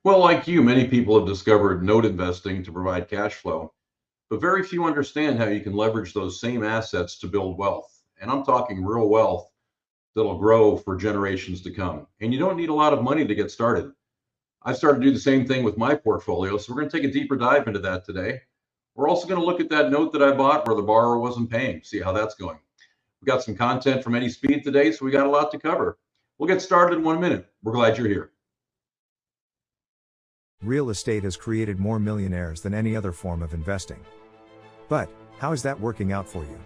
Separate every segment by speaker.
Speaker 1: Well, like you, many people have discovered note investing to provide cash flow, but very few understand how you can leverage those same assets to build wealth. And I'm talking real wealth that'll grow for generations to come. And you don't need a lot of money to get started. I've started to do the same thing with my portfolio. So we're going to take a deeper dive into that today. We're also going to look at that note that I bought where the borrower wasn't paying, see how that's going. We've got some content from Eddie Speed today, so we got a lot to cover. We'll get started in 1 minute. We're glad you're here.
Speaker 2: Real estate has created more millionaires than any other form of investing. But, how is that working out for you?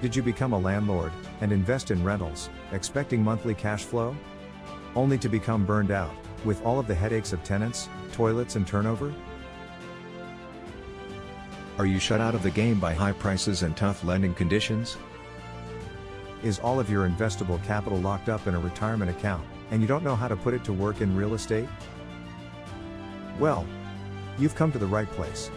Speaker 2: Did you become a landlord and invest in rentals, expecting monthly cash flow? Only to become burned out, with all of the headaches of tenants, toilets and turnover? Are you shut out of the game by high prices and tough lending conditions? Is all of your investable capital locked up in a retirement account, and you don't know how to put it to work in real estate? Well, you've come to the right place.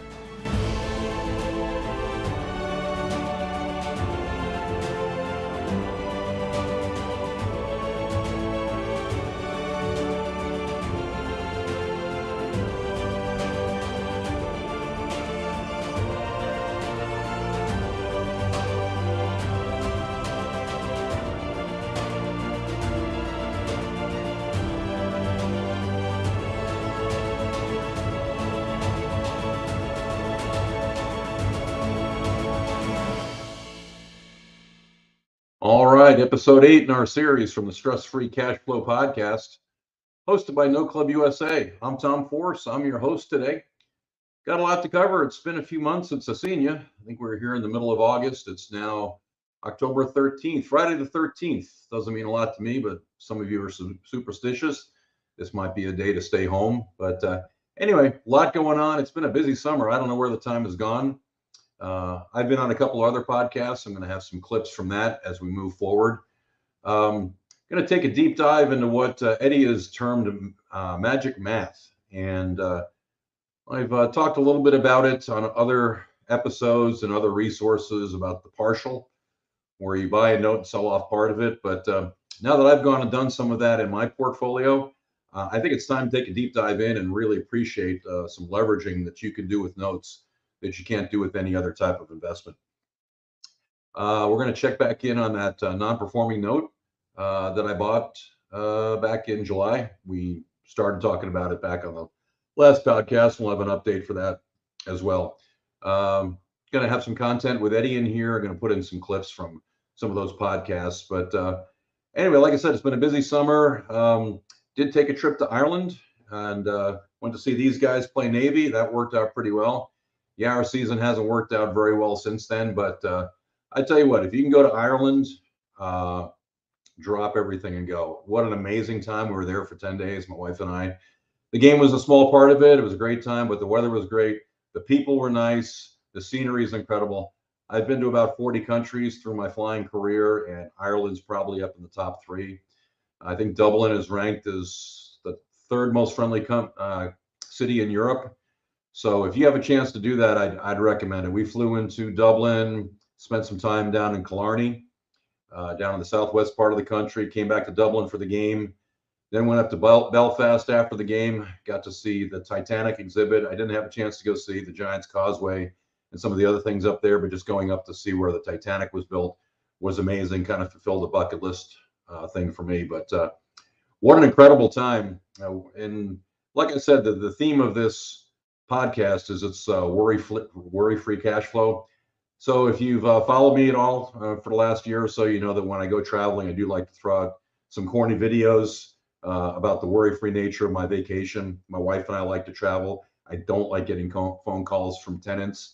Speaker 1: All right, episode 8 in our series from the Stress Free Cash Flow Podcast, hosted by No Club USA. I'm Tom Force. I'm your host today. Got a lot to cover. It's been a few months since I've seen you. I think we're here in the middle of August. It's now October 13th, Friday the 13th. Doesn't mean a lot to me, but some of you are superstitious. This might be a day to stay home. But anyway, a lot going on. It's been a busy summer. I don't know where the time has gone. I've been on a couple of other podcasts. I'm going to have some clips from that as we move forward. Going to take a deep dive into what Eddie has termed magic math. And I've talked a little bit about it on other episodes and other resources about the partial, where you buy a note and sell off part of it. But now that I've gone and done some of that in my portfolio, I think it's time to take a deep dive in and really appreciate some leveraging that you can do with notes that you can't do with any other type of investment. We're going to check back in on that non-performing note that I bought back in July. We started talking about it back on the last podcast. We'll have an update for that as well. Going to have some content with Eddie in here. I'm going to put in some clips from some of those podcasts. But anyway, like I said, it's been a busy summer. Did take a trip to Ireland and went to see these guys play Navy. That worked out pretty well. Yeah, our season hasn't worked out very well since then, but I tell you what, if you can go to Ireland, drop everything and go. What an amazing time. We were there for 10 days, my wife and I. The game was a small part of it. It was a great time, but the weather was great. The people were nice. The scenery is incredible. I've been to about 40 countries through my flying career, and Ireland's probably up in the top 3. I think Dublin is ranked as the 3rd most friendly city in Europe. So if you have a chance to do that, I'd recommend it. We flew into Dublin, spent some time down in Killarney, down in the southwest part of the country, came back to Dublin for the game, then went up to Belfast after the game, got to see the Titanic exhibit. I didn't have a chance to go see the Giant's Causeway and some of the other things up there, but just going up to see where the Titanic was built was amazing, kind of fulfilled a bucket list thing for me. But what an incredible time. And like I said, the theme of this podcast is it's worry-free cash flow. So if you've followed me at all for the last year or so, you know that when I go traveling, I do like to throw out some corny videos about the worry-free nature of my vacation. My wife and I like to travel. I don't like getting phone calls from tenants.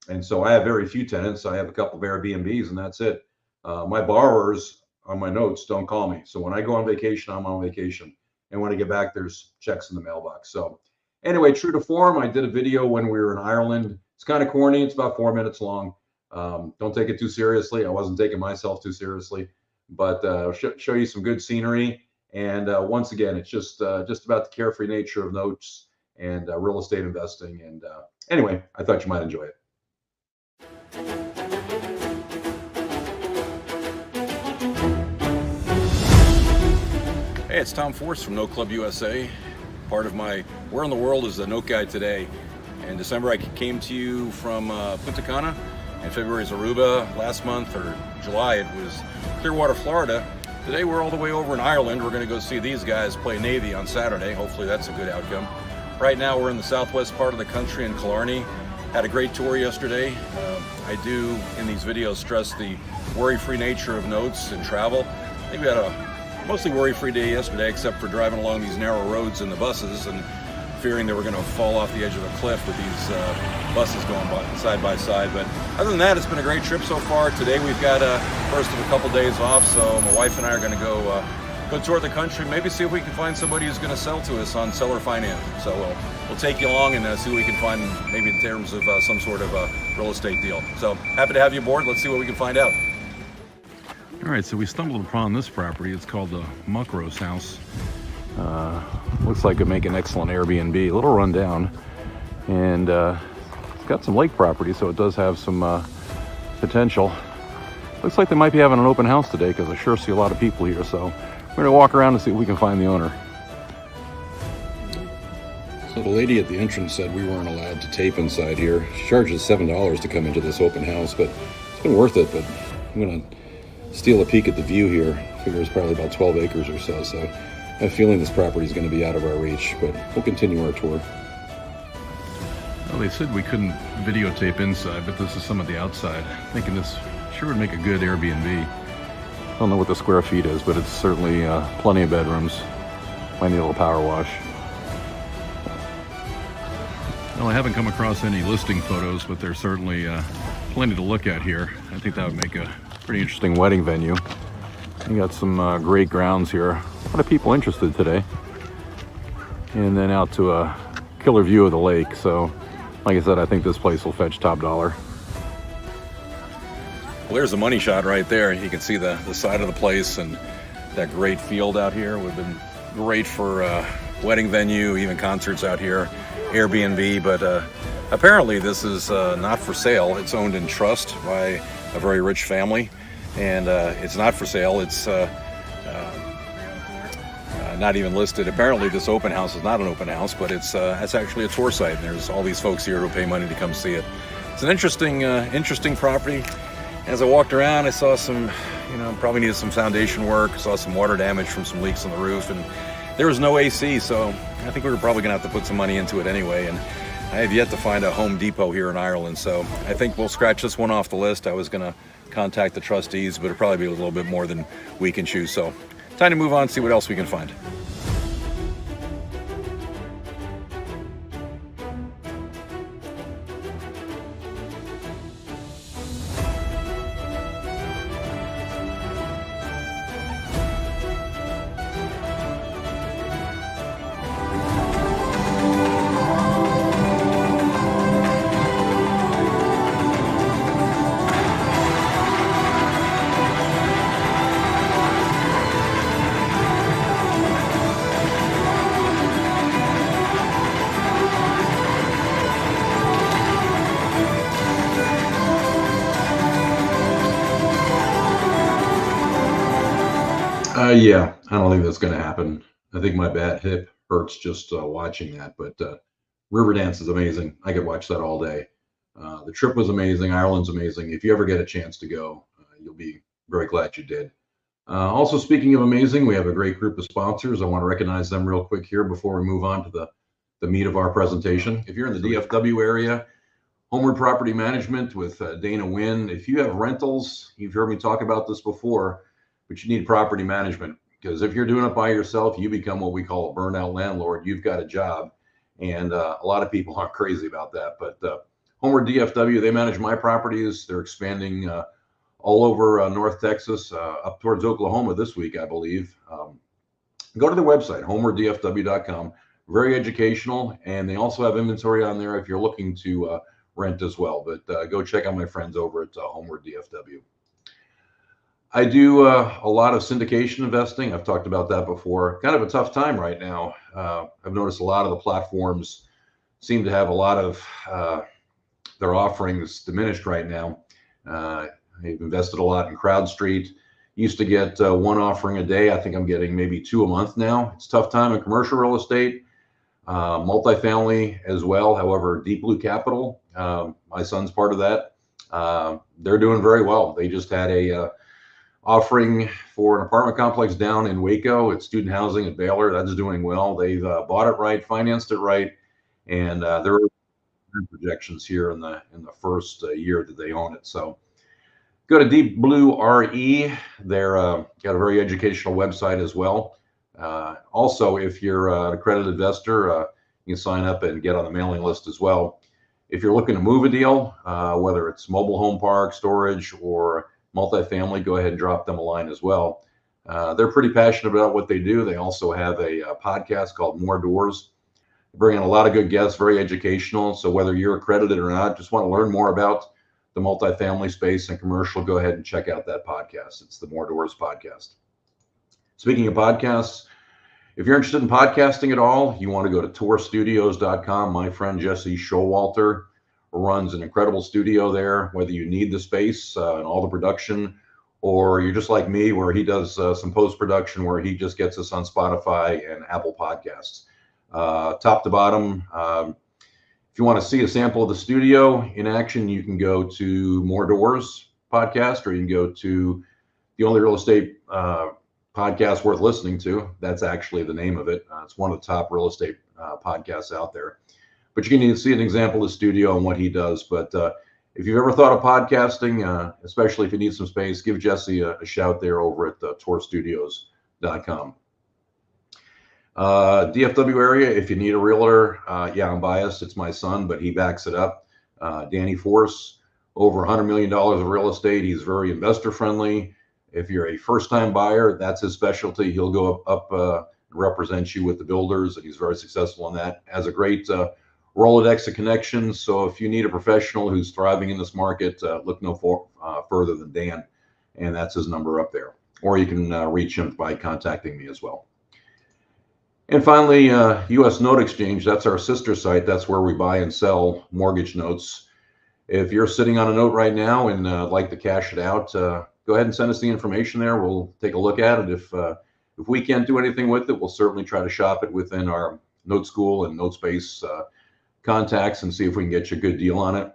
Speaker 1: And so I have very few tenants. I have a couple of Airbnbs and that's it. My borrowers on my notes don't call me. So when I go on vacation, I'm on vacation. And when I get back, there's checks in the mailbox. So anyway, true to form, I did a video when we were in Ireland. It's kind of corny. It's about 4 minutes long. Don't take it too seriously. I wasn't taking myself too seriously, but show you some good scenery. And once again, it's just about the carefree nature of notes and real estate investing. And anyway, I thought you might enjoy it.
Speaker 3: Hey, it's Tom Force from Note Club USA. Part of my Where in the World is the Note Guide today. In December, I came to you from Punta Cana. In February is Aruba. Last month, or July, it was Clearwater, Florida. Today, we're all the way over in Ireland. We're going to go see these guys play Navy on Saturday. Hopefully, that's a good outcome. Right now, we're in the southwest part of the country in Killarney. Had a great tour yesterday. I do, in these videos, stress the worry-free nature of notes and travel. I think we had a mostly worry-free day yesterday, except for driving along these narrow roads in the buses and fearing that we're going to fall off the edge of the cliff with these buses going side by side. But other than that, it's been a great trip so far. Today we've got first of a couple days off, so my wife and I are going to go tour the country, maybe see if we can find somebody who's going to sell to us on seller finance. So we'll take you along and see what we can find, maybe in terms of some sort of real estate deal. So happy to have you aboard. Let's see what we can find out.
Speaker 4: All right, so we stumbled upon this property. It's called the Muckrose House.
Speaker 3: Looks like it'd make an excellent Airbnb. A little rundown, and it's got some lake property, so it does have some potential. Looks like they might be having an open house today, because I sure see a lot of people here. So we're gonna walk around and see if we can find the owner. So the lady at the entrance said we weren't allowed to tape inside here. She charges $7 to come into this open house, but it's been worth it. But I'm gonna steal a peek at the view here. I figure it's probably about 12 acres or so. So I have a feeling this property is going to be out of our reach, but we'll continue our tour.
Speaker 4: Well, they said we couldn't videotape inside, but this is some of the outside. Thinking this sure would make a good Airbnb.
Speaker 3: I don't know what the square feet is, but it's certainly plenty of bedrooms. Might need a little power wash.
Speaker 4: Well, I haven't come across any listing photos, but there's certainly plenty to look at here. I think that would make a pretty interesting
Speaker 3: Wedding venue. You got some great grounds here. A lot of people interested today. And then out to a killer view of the lake. So, like I said, I think this place will fetch top dollar. Well, there's a money shot right there. You can see the side of the place and that great field out here. Would have been great for wedding venue, even concerts out here, Airbnb. But apparently this is not for sale. It's owned in trust by a very rich family, and it's not for sale. It's not even listed. Apparently this open house is not an open house, but it's actually a tour site, and there's all these folks here who pay money to come see it. It's an interesting property. As I walked around, I saw some, probably needed some foundation work. I saw some water damage from some leaks on the roof, and there was no AC, so I think we were probably gonna have to put some money into it anyway. And I have yet to find a Home Depot here in Ireland, so I think we'll scratch this one off the list. I was gonna contact the trustees, but it'll probably be a little bit more than we can chew. So time to move on, see what else we can find.
Speaker 1: Yeah, I don't think that's going to happen. I think my bad hip hurts just watching that. But Riverdance is amazing. I could watch that all day. The trip was amazing. Ireland's amazing. If you ever get a chance to go, you'll be very glad you did. Also, speaking of amazing, we have a great group of sponsors. I want to recognize them real quick here before we move on to the meat of our presentation. If you're in the DFW area, Homeward Property Management with Dana Wynn. If you have rentals, you've heard me talk about this before, but you need property management, because if you're doing it by yourself, you become what we call a burnout landlord. You've got a job, and a lot of people aren't crazy about that. But Homeward DFW, they manage my properties. They're expanding all over North Texas, up towards Oklahoma this week, I believe. Go to their website, homewarddfw.com. Very educational, and they also have inventory on there if you're looking to rent as well. But go check out my friends over at Homeward DFW. I do a lot of syndication investing. I've talked about that before. Kind of a tough time right now. I've noticed a lot of the platforms seem to have a lot of their offerings diminished right now. They've invested a lot in CrowdStreet. Used to get one offering a day. I think I'm getting maybe 2 a month now. It's a tough time in commercial real estate, multifamily as well. However, Deep Blue Capital, my son's part of that. They're doing very well. They just had a offering for an apartment complex down in Waco. It's student housing at Baylor. That's doing well. They've bought it right, financed it right, and there are projections here in the first year that they own it. So go to Deep Blue RE. They're got a very educational website as well. Also, if you're an accredited investor, you can sign up and get on the mailing list as well. If you're looking to move a deal, whether it's mobile home park, storage, or multifamily, go ahead and drop them a line as well. They're pretty passionate about what they do. They also have a podcast called More Doors. They bring in a lot of good guests, very educational. So whether you're accredited or not, just want to learn more about the multifamily space and commercial, go ahead and check out that podcast. It's the More Doors podcast. Speaking of podcasts, if you're interested in podcasting at all, you want to go to tourstudios.com. My friend Jesse Showalter runs an incredible studio there, whether you need the space and all the production, or you're just like me where he does some post-production where he just gets us on Spotify and Apple Podcasts. Top to bottom, if you want to see a sample of the studio in action, you can go to More Doors podcast, or you can go to The Only Real Estate Podcast Worth Listening To. That's actually the name of it. It's one of the top real estate podcasts out there. But you can see an example of the studio and what he does. But if you've ever thought of podcasting, especially if you need some space, give Jesse a shout there over at tourstudios.com. DFW area, if you need a realtor, yeah, I'm biased. It's my son, but he backs it up. Danny Force, over $100 million of real estate. He's very investor friendly. If you're a first-time buyer, that's his specialty. He'll go up and represent you with the builders, and he's very successful in that. Has a great Rolodex of connections. So if you need a professional who's thriving in this market, look no further than Dan, and that's his number up there. Or you can reach him by contacting me as well. And finally, U.S. Note Exchange. That's our sister site. That's where we buy and sell mortgage notes. If you're sitting on a note right now and like to cash it out, go ahead and send us the information there. We'll take a look at it. If we can't do anything with it, we'll certainly try to shop it within our Note School and Note Space contacts and see if we can get you a good deal on it.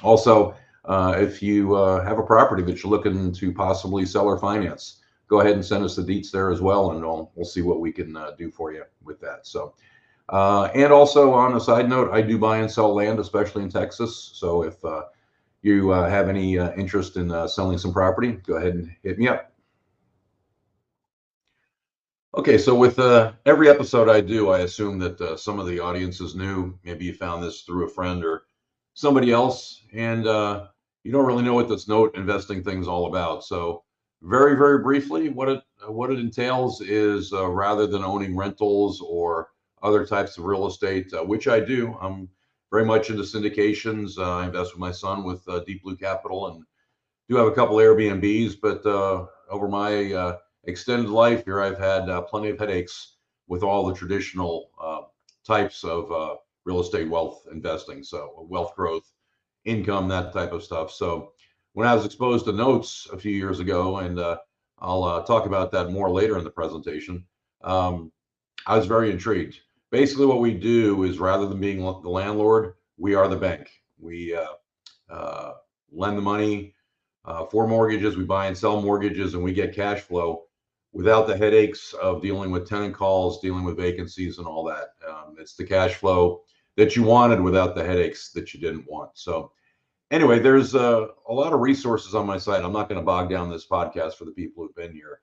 Speaker 1: Also, if you have a property that you're looking to possibly sell or finance, go ahead and send us the deets there as well, and we'll see what we can do for you with that. So, and also on a side note, I do buy and sell land, especially in Texas. So if you have any interest in selling some property, go ahead and hit me up. Okay, so with every episode I do, I assume that some of the audience is new. Maybe you found this through a friend or somebody else, and you don't really know what this note investing thing's all about. So very, very briefly, what it entails is rather than owning rentals or other types of real estate, which I do, I'm very much into syndications. I invest with my son with Deep Blue Capital and do have a couple Airbnbs, but over my extended life here, I've had plenty of headaches with all the traditional types of real estate wealth investing. So wealth growth, income, that type of stuff. So when I was exposed to notes a few years ago, and I'll talk about that more later in the presentation, I was very intrigued. Basically, what we do is rather than being the landlord, we are the bank. We lend the money for mortgages. We buy and sell mortgages, and we get cash flow without the headaches of dealing with tenant calls, dealing with vacancies and all that. It's the cash flow that you wanted without the headaches that you didn't want. So anyway, there's a lot of resources on my site. I'm not going to bog down this podcast for the people who've been here.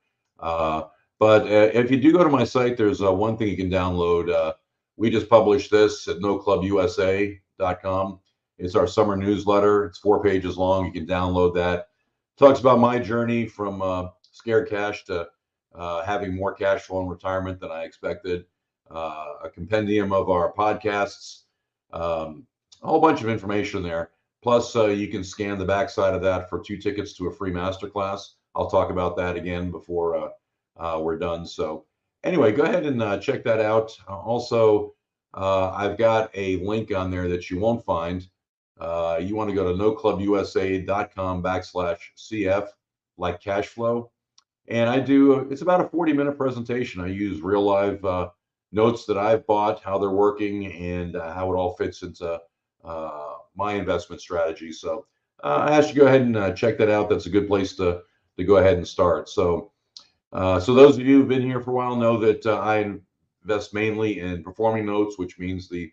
Speaker 1: But if you do go to my site, there's one thing you can download. We just published this at noclubusa.com. It's our summer newsletter. It's 4 pages long. You can download that. Talks about my journey from scared cash to having more cash flow in retirement than I expected. A compendium of our podcasts, a whole bunch of information there. Plus, you can scan the backside of that for 2 tickets to a free masterclass. I'll talk about that again before we're done. So anyway, go ahead and check that out. Also, I've got a link on there that you won't find. You want to go to noclubusa.com/CF. like cash flow. And I do, it's about a 40-minute presentation. I use real live notes that I've bought, how they're working, and how it all fits into my investment strategy. So I ask you to go ahead and check that out. That's a good place to go ahead and start. So those of you who've been here for a while know that I invest mainly in performing notes, which means the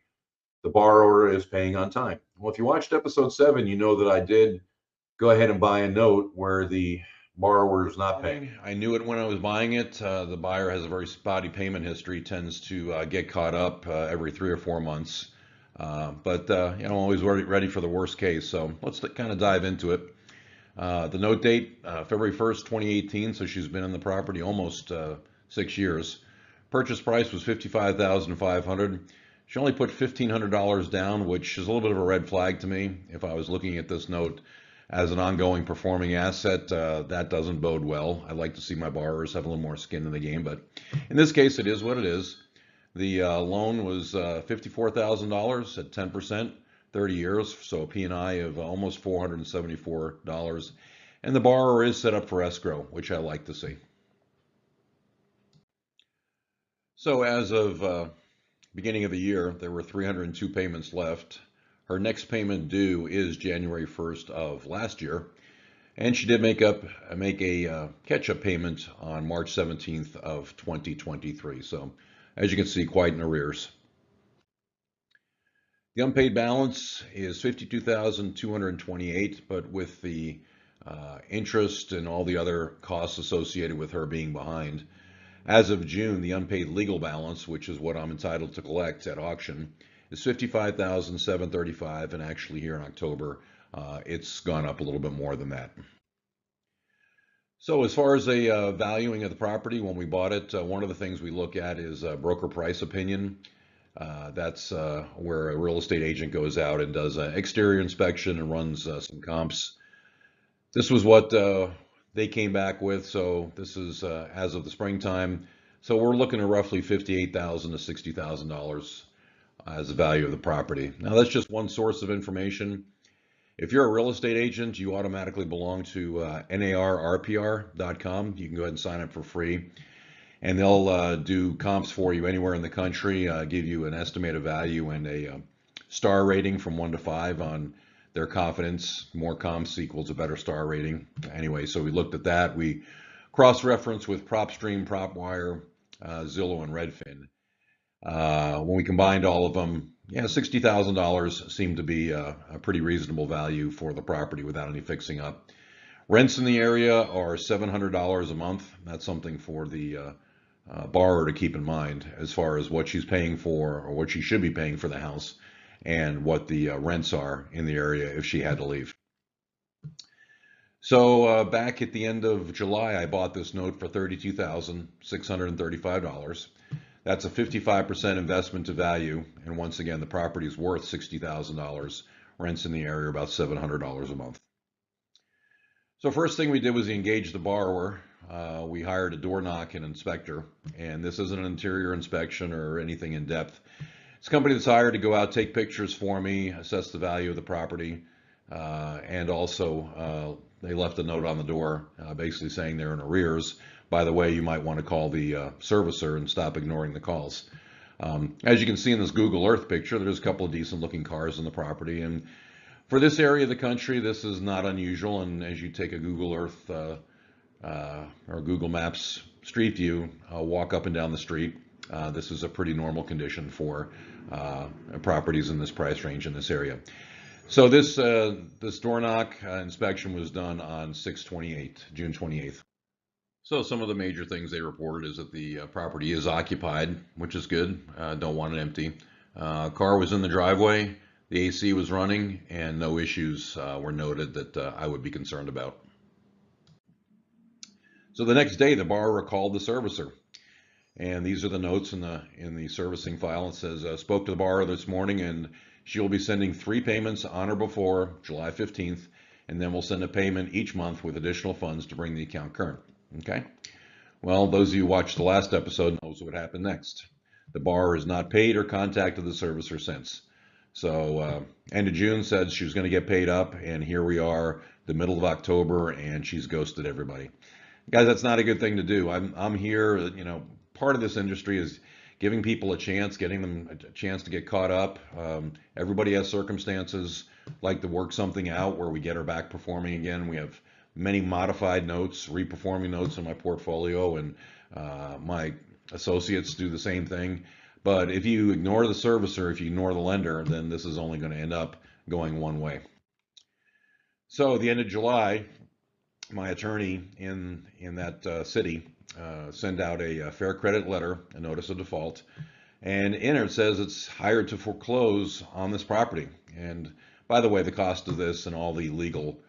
Speaker 1: borrower is paying on time. Well, if you watched episode 7, you know that I did go ahead and buy a note where the borrower is not paying. I knew it when I was buying it. The buyer has a very spotty payment history, tends to get caught up every 3 or 4 months. But I'm always ready for the worst case. So let's kind of dive into it. The note date, February 1st, 2018. So she's been in the property almost 6 years. Purchase price was $55,500. She only put $1,500 down, which is a little bit of a red flag to me. If I was looking at this note as an ongoing performing asset, that doesn't bode well. I'd like to see my borrowers have a little more skin in the game, but in this case, it is what it is. The loan was $54,000 at 10%, 30 years, so a P&I of almost $474. And the borrower is set up for escrow, which I like to see. So as of beginning of the year, there were 302 payments left. Her next payment due is January 1st of last year, and she did make a catch-up payment on March 17th of 2023. So, as you can see, quite in arrears. The unpaid balance is $52,228, but with the interest and all the other costs associated with her being behind, as of June, the unpaid legal balance, which is what I'm entitled to collect at auction, is $55,735, and actually here in October, it's gone up a little bit more than that. So as far as a valuing of the property, when we bought it, one of the things we look at is broker price opinion. That's where a real estate agent goes out and does an exterior inspection and runs some comps. This was what they came back with, so this is as of the springtime. So we're looking at roughly $58,000 to $60,000 as the value of the property. Now that's just one source of information. If you're a real estate agent, you automatically belong to narrpr.com. You can go ahead and sign up for free, and they'll do comps for you anywhere in the country, give you an estimated value and a star rating from 1 to 5 on their confidence. More comps equals a better star rating. Anyway, so we looked at that. We cross-referenced with PropStream, PropWire, Zillow, and Redfin. When we combined all of them, $60,000 seemed to be a pretty reasonable value for the property without any fixing up. Rents in the area are $700 a month. That's something for the borrower to keep in mind as far as what she's paying for, or what she should be paying for the house, and what the rents are in the area if she had to leave. So back at the end of July, I bought this note for $32,635. That's a 55% investment to value, and once again, the property is worth $60,000. Rents in the area are about $700 a month. So first thing we did was engage the borrower. We hired a door knock and inspector, and this isn't an interior inspection or anything in depth. It's a company that's hired to go out, take pictures for me, assess the value of the property, and also they left a note on the door basically saying they're in arrears. By the way, you might want to call the servicer and stop ignoring the calls. As you can see in this Google Earth picture, there's a couple of decent looking cars in the property, and for this area of the country, this is not unusual. And as you take a Google Earth or Google Maps street view, walk up and down the street, this is a pretty normal condition for properties in this price range in this area. So this door knock inspection was done on June 28th. So some of the major things they reported is that the property is occupied, which is good. Don't want it empty. Car was in the driveway, the AC was running, and no issues were noted that I would be concerned about. So the next day, the borrower called the servicer, and these are the notes in the servicing file. It says, spoke to the borrower this morning, and she will be sending 3 payments on or before July 15th, and then we'll send a payment each month with additional funds to bring the account current. Okay, well, those of you who watched the last episode knows what happened next. The borrower has not paid or contacted the servicer since. So end of June said she was going to get paid up, and here we are the middle of October, and she's ghosted everybody. Guys, that's not a good thing to do. I'm here, part of this industry is giving people a chance, getting them a chance to get caught up. Everybody has circumstances like to work something out where we get her back performing again. We have many modified notes, reperforming notes in my portfolio, and my associates do the same thing. But if you ignore the servicer, if you ignore the lender, then this is only going to end up going one way. So at the end of July, my attorney in that city sent out a fair credit letter, a notice of default, and in it says it's hired to foreclose on this property. And by the way, the cost of this and all the legal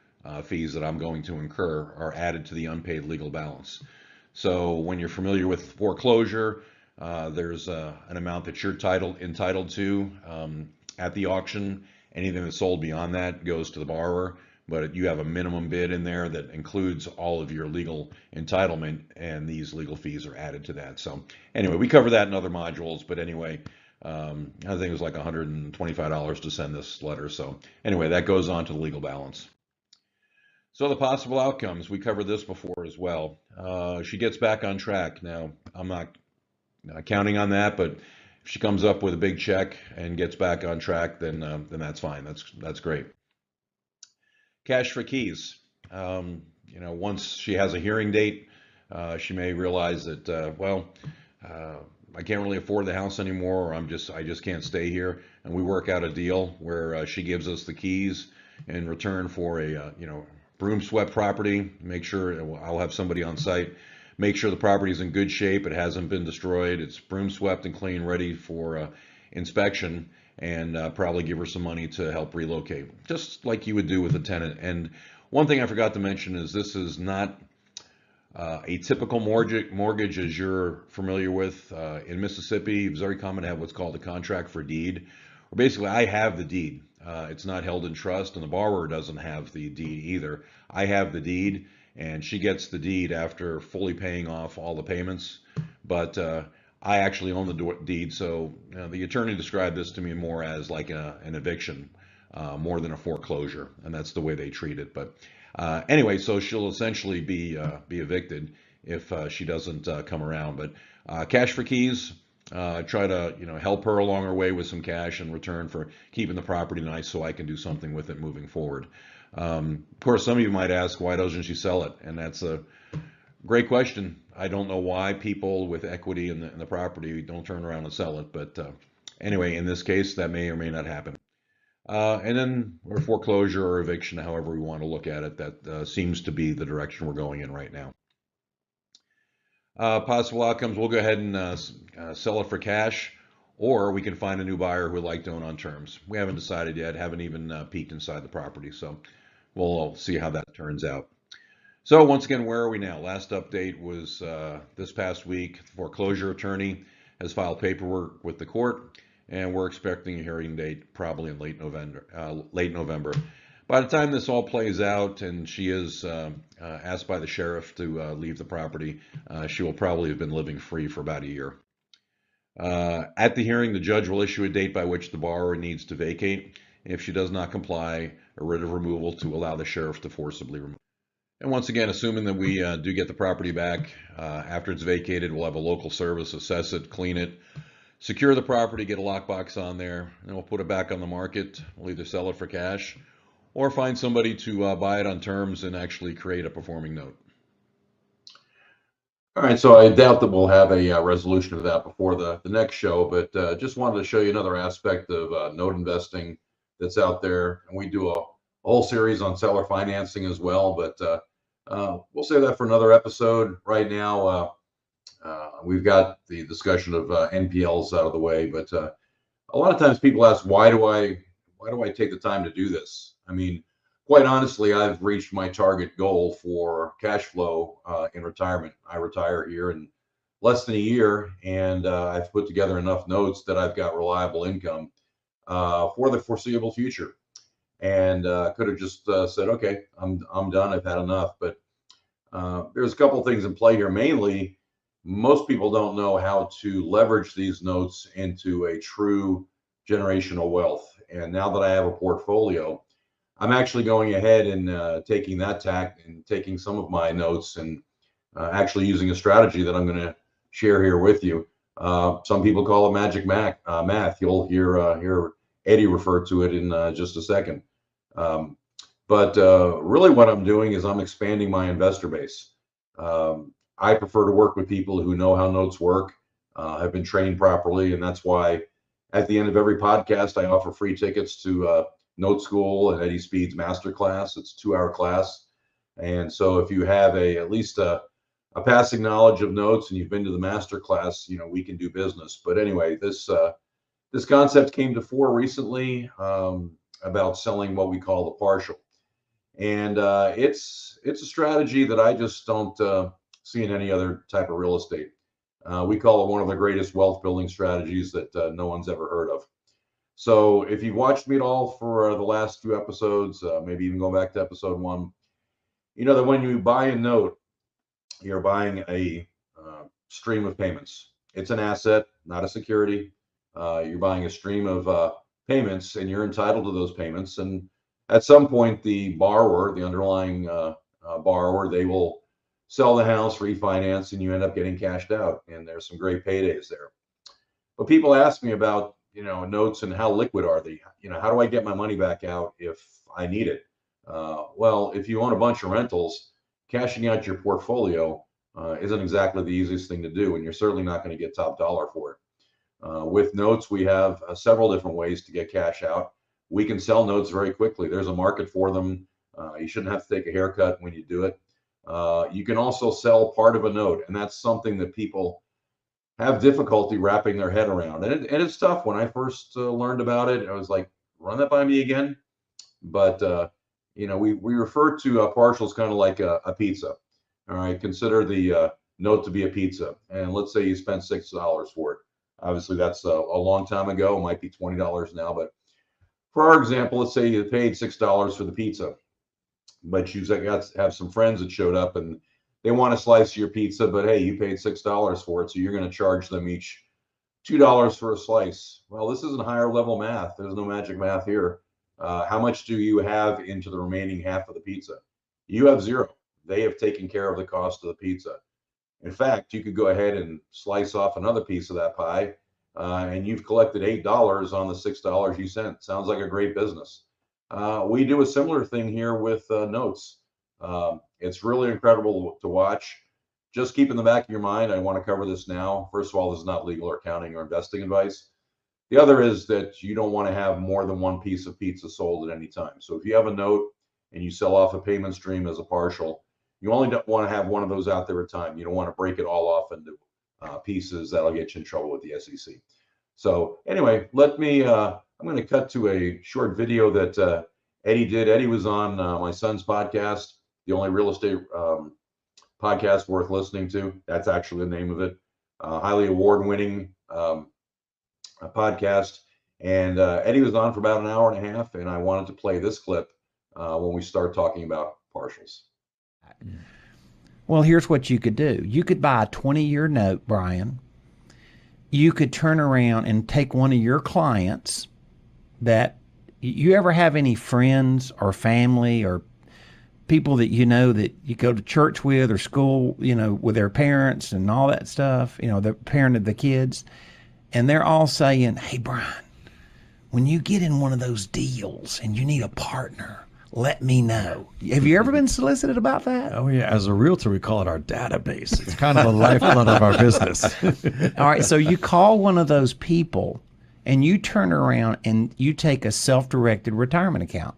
Speaker 1: fees that I'm going to incur are added to the unpaid legal balance. So when you're familiar with foreclosure, there's an amount that you're entitled to at the auction. Anything that's sold beyond that goes to the borrower, but you have a minimum bid in there that includes all of your legal entitlement, and these legal fees are added to that. So anyway, we cover that in other modules, but anyway, I think it was like $125 to send this letter. So anyway, that goes on to the legal balance. So the possible outcomes, we covered this before as well. She gets back on track. Now, I'm not counting on that, but if she comes up with a big check and gets back on track, then that's fine. That's great. Cash for keys. Once she has a hearing date, she may realize that, I can't really afford the house anymore, or I just can't stay here. And we work out a deal where she gives us the keys in return for a broom swept property. Make sure I'll have somebody on site. Make sure the property is in good shape. It hasn't been destroyed. It's broom swept and clean, ready for inspection, and probably give her some money to help relocate, just like you would do with a tenant. And one thing I forgot to mention is this is not a typical mortgage as you're familiar with. In Mississippi, it's very common to have what's called a contract for deed, or basically I have the deed. It's not held in trust, and the borrower doesn't have the deed either. I have the deed, and she gets the deed after fully paying off all the payments. But I actually own the deed, so the attorney described this to me more as like an eviction, more than a foreclosure, and that's the way they treat it. But anyway, so she'll essentially be evicted if she doesn't come around. But cash for keys. Try to help her along her way with some cash in return for keeping the property nice, so I can do something with it moving forward. Of course, some of you might ask, why doesn't she sell it? And that's a great question. I don't know why people with equity in the property don't turn around and sell it, but anyway, in this case, that may or may not happen. And then or foreclosure or eviction, however we want to look at it, that seems to be the direction we're going in right now. Possible outcomes, we'll go ahead and sell it for cash, or we can find a new buyer who would like to own on terms. We haven't decided yet, haven't even peeked inside the property, so we'll see how that turns out. So once again, where are we now? Last update was this past week. The foreclosure attorney has filed paperwork with the court, and we're expecting a hearing date probably in late November. By the time this all plays out and she is asked by the sheriff to leave the property, she will probably have been living free for about a year. At the hearing, the judge will issue a date by which the borrower needs to vacate. If she does not comply, a writ of removal to allow the sheriff to forcibly remove. And once again, assuming that we do get the property back, after it's vacated, we'll have a local service assess it, clean it, secure the property, get a lockbox on there, and we'll put it back on the market. We'll either sell it for cash or find somebody to buy it on terms and actually create a performing note.
Speaker 5: All right, so I doubt that we'll have a resolution of that before the next show, but just wanted to show you another aspect of note investing that's out there. And we do a whole series on seller financing as well, but we'll save that for another episode. Right now, we've got the discussion of NPLs out of the way, but a lot of times people ask, why do I take the time to do this? I mean, quite honestly, I've reached my target goal for cash flow in retirement. I retire here in less than a year, and I've put together enough notes that I've got reliable income for the foreseeable future. And could have just said, okay, I'm done. I've had enough. But there's a couple of things in play here. Mainly, most people don't know how to leverage these notes into a true generational wealth. And now that I have a portfolio, I'm actually going ahead and taking that tack and taking some of my notes and actually using a strategy that I'm going to share here with you. Some people call it magic math. You'll hear Eddie refer to it in just a second. But really what I'm doing is I'm expanding my investor base. I prefer to work with people who know how notes work, have been trained properly, and that's why at the end of every podcast, I offer free tickets to Note School and Eddie Speed's masterclass. It's a 2-hour class. And so if you have at least a passing knowledge of notes and you've been to the masterclass, we can do business. But anyway, this concept came to fore recently about selling what we call the partial. And it's a strategy that I just don't see in any other type of real estate. We call it one of the greatest wealth building strategies that no one's ever heard of. So if you've watched me at all for the last 2 episodes, maybe even going back to episode 1, you know that when you buy a note, you're buying a stream of payments. It's an asset, not a security. You're buying a stream of payments, and you're entitled to those payments. And at some point, the borrower, the underlying borrower, they will sell the house, refinance, and you end up getting cashed out. And there's some great paydays there. But people ask me about notes and how liquid are they? How do I get my money back out if I need it? Well, if you own a bunch of rentals, cashing out your portfolio isn't exactly the easiest thing to do, and you're certainly not going to get top dollar for it. With notes, we have several different ways to get cash out. We can sell notes very quickly. There's a market for them. You shouldn't have to take a haircut when you do it. You can also sell part of a note, and that's something that people have difficulty wrapping their head around. And it's tough. When I first learned about it, I was like, run that by me again. But, we refer to partials kind of like a pizza. All right. Consider the note to be a pizza. And let's say you spent $6 for it. Obviously, that's a long time ago. It might be $20 now. But for our example, let's say you paid $6 for the pizza, but you got to have some friends that showed up and they want to slice your pizza, but hey, you paid $6 for it, so you're going to charge them each $2 for a slice. Well, this isn't higher level math. There's no magic math here. How much do you have into the remaining half of the pizza? You have 0. They have taken care of the cost of the pizza. In fact, you could go ahead and slice off another piece of that pie, and you've collected $8 on the $6 you sent. Sounds like a great business. We do a similar thing here with notes. It's really incredible to watch. Just keep in the back of your mind, I want to cover this now. First of all, this is not legal or accounting or investing advice. The other is that you don't want to have more than one piece of pizza sold at any time. So if you have a note and you sell off a payment stream as a partial, you only don't want to have one of those out there at a time. You don't want to break it all off into pieces. That'll get you in trouble with the SEC. So anyway, I'm going to cut to a short video that Eddie did. Eddie was on my son's podcast, the only real estate podcast worth listening to. That's actually the name of it. Highly award-winning podcast. And Eddie was on for about an hour and a half, and I wanted to play this clip when we start talking about partials.
Speaker 6: Well, here's what you could do. You could buy a 20-year note, Brian. You could turn around and take one of your clients that you ever have any friends or family or people that that you go to church with or school, with their parents and all that stuff, the parent of the kids, and they're all saying, hey, Brian, when you get in one of those deals and you need a partner, let me know. Have you ever been solicited about that?
Speaker 7: Oh, yeah. As a realtor, we call it our database. It's kind of the lifeblood of our business.
Speaker 6: All right. So you call one of those people and you turn around and you take a self-directed retirement account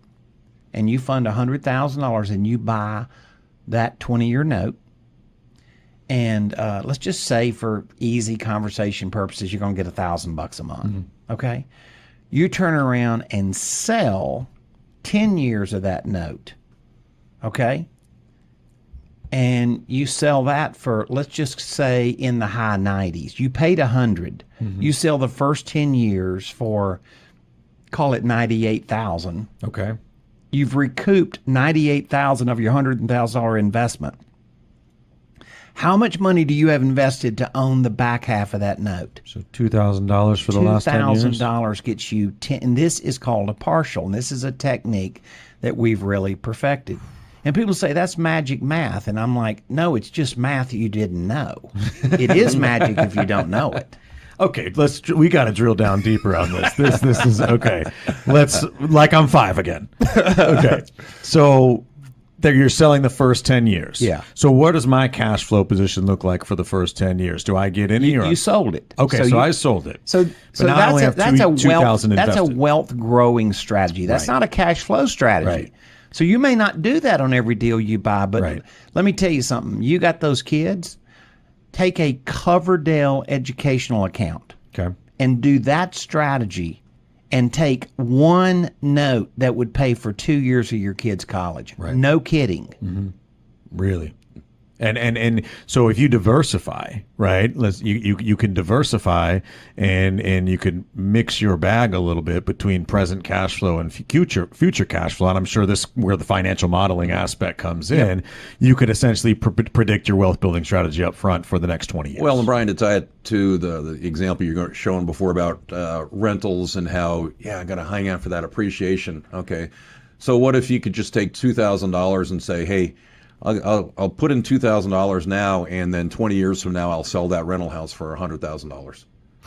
Speaker 6: and you fund $100,000 and you buy that 20-year note. And let's just say for easy conversation purposes, you're going to get $1,000 a month. Mm-hmm. Okay. You turn around and sell 10 years of that note, okay? And you sell that for, let's just say, in the high 90s. You paid $100. Mm-hmm. You sell the first 10 years for, call it $98,000.
Speaker 7: Okay.
Speaker 6: You've recouped $98,000 of your $100,000 investment. How much money do you have invested to own the back half of that note?
Speaker 7: So $2,000 for the last 10 years?
Speaker 6: $2,000 gets you 10, and this is called a partial, and this is a technique that we've really perfected. And people say that's magic math. And I'm like, no, it's just math you didn't know. It is magic if you don't know it.
Speaker 7: Okay, we got to drill down deeper on this. This is okay. I'm 5 again. Okay. So you're selling the first 10 years.
Speaker 6: Yeah.
Speaker 7: So what does my cash flow position look like for the first 10 years? Do I get any?
Speaker 6: You sold it.
Speaker 7: Okay, so I sold it.
Speaker 6: So
Speaker 7: now I only have
Speaker 6: that's a
Speaker 7: invested.
Speaker 6: wealth growing strategy. That's not a cash flow strategy.
Speaker 7: Right.
Speaker 6: So you may not do that on every deal you buy, but let me tell you something. You got those kids, take a Coverdale educational account and do that strategy and take one note that would pay for 2 years of your kid's college.
Speaker 7: Right.
Speaker 6: No kidding.
Speaker 7: Mm-hmm. Really? And so if you diversify, right? You can diversify and you can mix your bag a little bit between present cash flow and future cash flow. And I'm sure this where the financial modeling aspect comes in. You could essentially predict your wealth building strategy up front for the next 20 years.
Speaker 5: Well, and Brian, to tie it to the example you're showing before about rentals and how I got to hang out for that appreciation. Okay, so what if you could just take $2,000 and say, hey, I'll put in $2,000 now, and then 20 years from now, I'll sell that rental house for $100,000.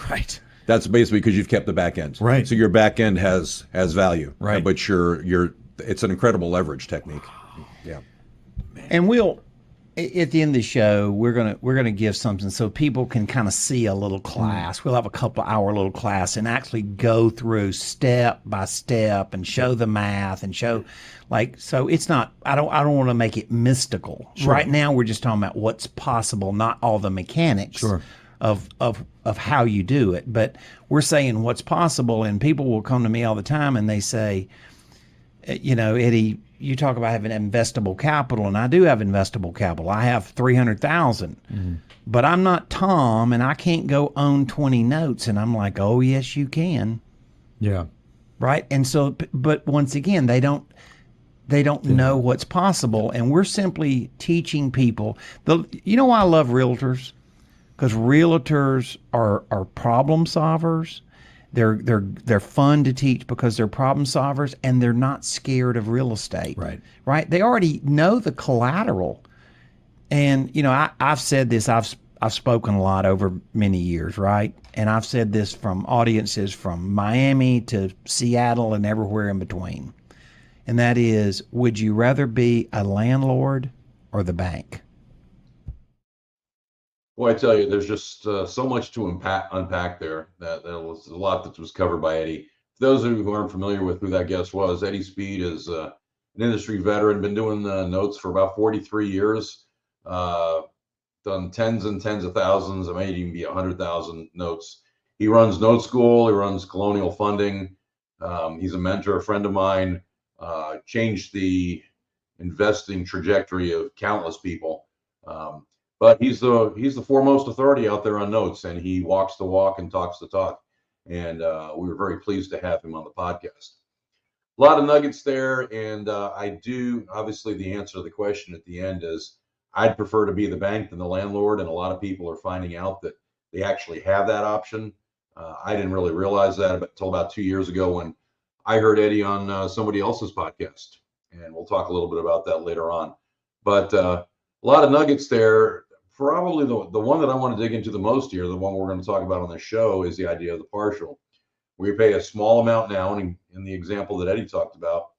Speaker 7: Right.
Speaker 5: That's basically because you've kept the back end.
Speaker 7: Right.
Speaker 5: So your back end has value.
Speaker 7: Right.
Speaker 5: But it's an incredible leverage technique. Yeah.
Speaker 6: And at the end of the show, we're gonna give something so people can kind of see a little class. We'll have a couple hour little class and actually go through step by step and show the math and show so it's not. I don't want to make it mystical. Sure. Right now, we're just talking about what's possible, not all the mechanics of how you do it. But we're saying what's possible, and people will come to me all the time and they say, Eddie, you talk about having investable capital, and I do have investable capital. I have $300,000, but I'm not Tom, and I can't go own 20 notes. And I'm like, oh yes, you can.
Speaker 7: Yeah.
Speaker 6: Right. And so, but once again, they don't know what's possible, and we're simply teaching people. You know why I love realtors? Because realtors are problem solvers. They're fun to teach because they're problem solvers, and they're not scared of real estate. Right. They already know the collateral. And I've said this. I've spoken a lot over many years, right? And I've said this from audiences from Miami to Seattle and everywhere in between. And that is, would you rather be a landlord or the bank?
Speaker 5: Well, I tell you, there's just so much to unpack there. That there was a lot that was covered by Eddie. For those of you who aren't familiar with who that guest was, Eddie Speed is an industry veteran, been doing notes for about 43 years, done tens and tens of thousands, it may even be 100,000 notes. He runs Note School, he runs Colonial Funding. He's a mentor, a friend of mine, changed the investing trajectory of countless people. But he's the foremost authority out there on notes, and he walks the walk and talks the talk. And we were very pleased to have him on the podcast. A lot of nuggets there, and I do, obviously, the answer to the question at the end is I'd prefer to be the bank than the landlord, and a lot of people are finding out that they actually have that option. I didn't really realize that until about 2 years ago when I heard Eddie on somebody else's podcast, and we'll talk a little bit about that later on. But a lot of nuggets there. Probably the one that I want to dig into the most here, the one we're going to talk about on the show, is the idea of the partial. We pay a small amount now, and in the example that Eddie talked about,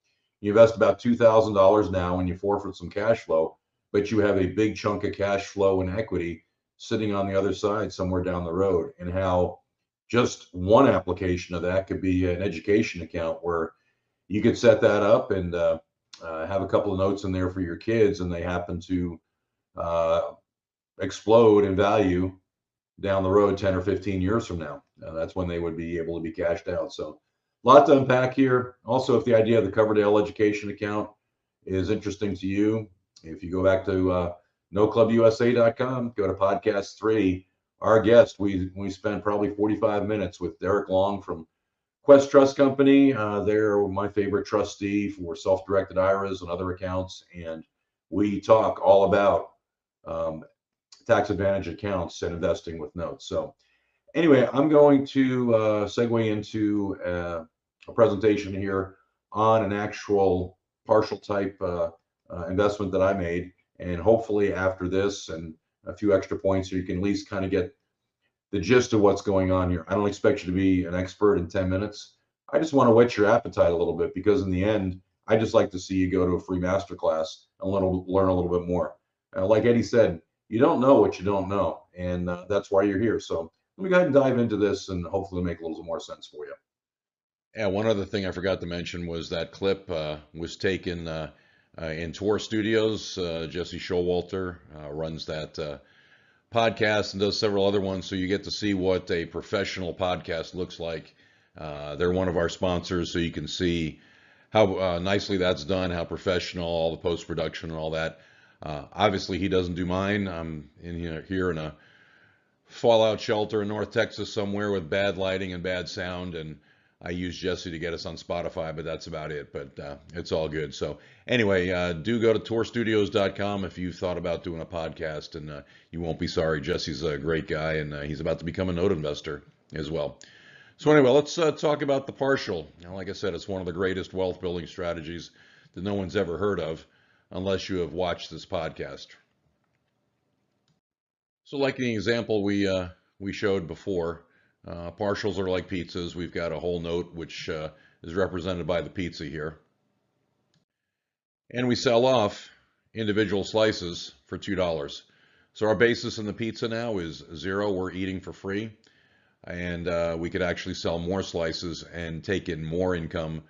Speaker 5: you invest about $2,000 now and you forfeit some cash flow, but you have a big chunk of cash flow and equity sitting on the other side somewhere down the road, and how just one application of that could be an education account where you could set that up and have a couple of notes in there for your kids, and they happen to explode in value down the road 10 or 15 years from now. That's when they would be able to be cashed out. So a lot to unpack here. Also, if the idea of the Coverdale education account is interesting to you, if you go back to noclubusa.com, go to podcast 3, our guest, we spent probably 45 minutes with Derek Long from Quest Trust Company. They're my favorite trustee for self-directed IRAs and other accounts. And we talk all about tax advantage accounts and investing with notes. So anyway, I'm going to segue into a presentation here on an actual
Speaker 1: partial type investment that I made. And hopefully after this and a few extra points, you can at least kind of get the gist of what's going on here. I don't expect you to be an expert in 10 minutes. I just want to whet your appetite a little bit, because in the end, I just like to see you go to a free masterclass and learn a little bit more. Like Eddie said, you don't know what you don't know, and that's why you're here. So let me go ahead and dive into this and hopefully make a little more sense for you.
Speaker 5: Yeah, one other thing I forgot to mention was that clip was taken in Tor Studios. Jesse Showalter runs that podcast and does several other ones, so you get to see what a professional podcast looks like. They're one of our sponsors, so you can see how nicely that's done, how professional, all the post-production and all that. Obviously, he doesn't do mine. I'm here in a fallout shelter in North Texas somewhere with bad lighting and bad sound, and I use Jesse to get us on Spotify, but that's about it. But it's all good. So anyway, do go to torstudios.com if you thought about doing a podcast, and you won't be sorry. Jesse's a great guy, and he's about to become a note investor as well. So anyway, let's talk about the partial. Now, like I said, it's one of the greatest wealth building strategies that no one's ever heard of, unless you have watched this podcast. So like the example we showed before, partials are like pizzas. We've got a whole note which is represented by the pizza here. And we sell off individual slices for $2. So our basis in the pizza now is 0. We're eating for free. And we could actually sell more slices and take in more income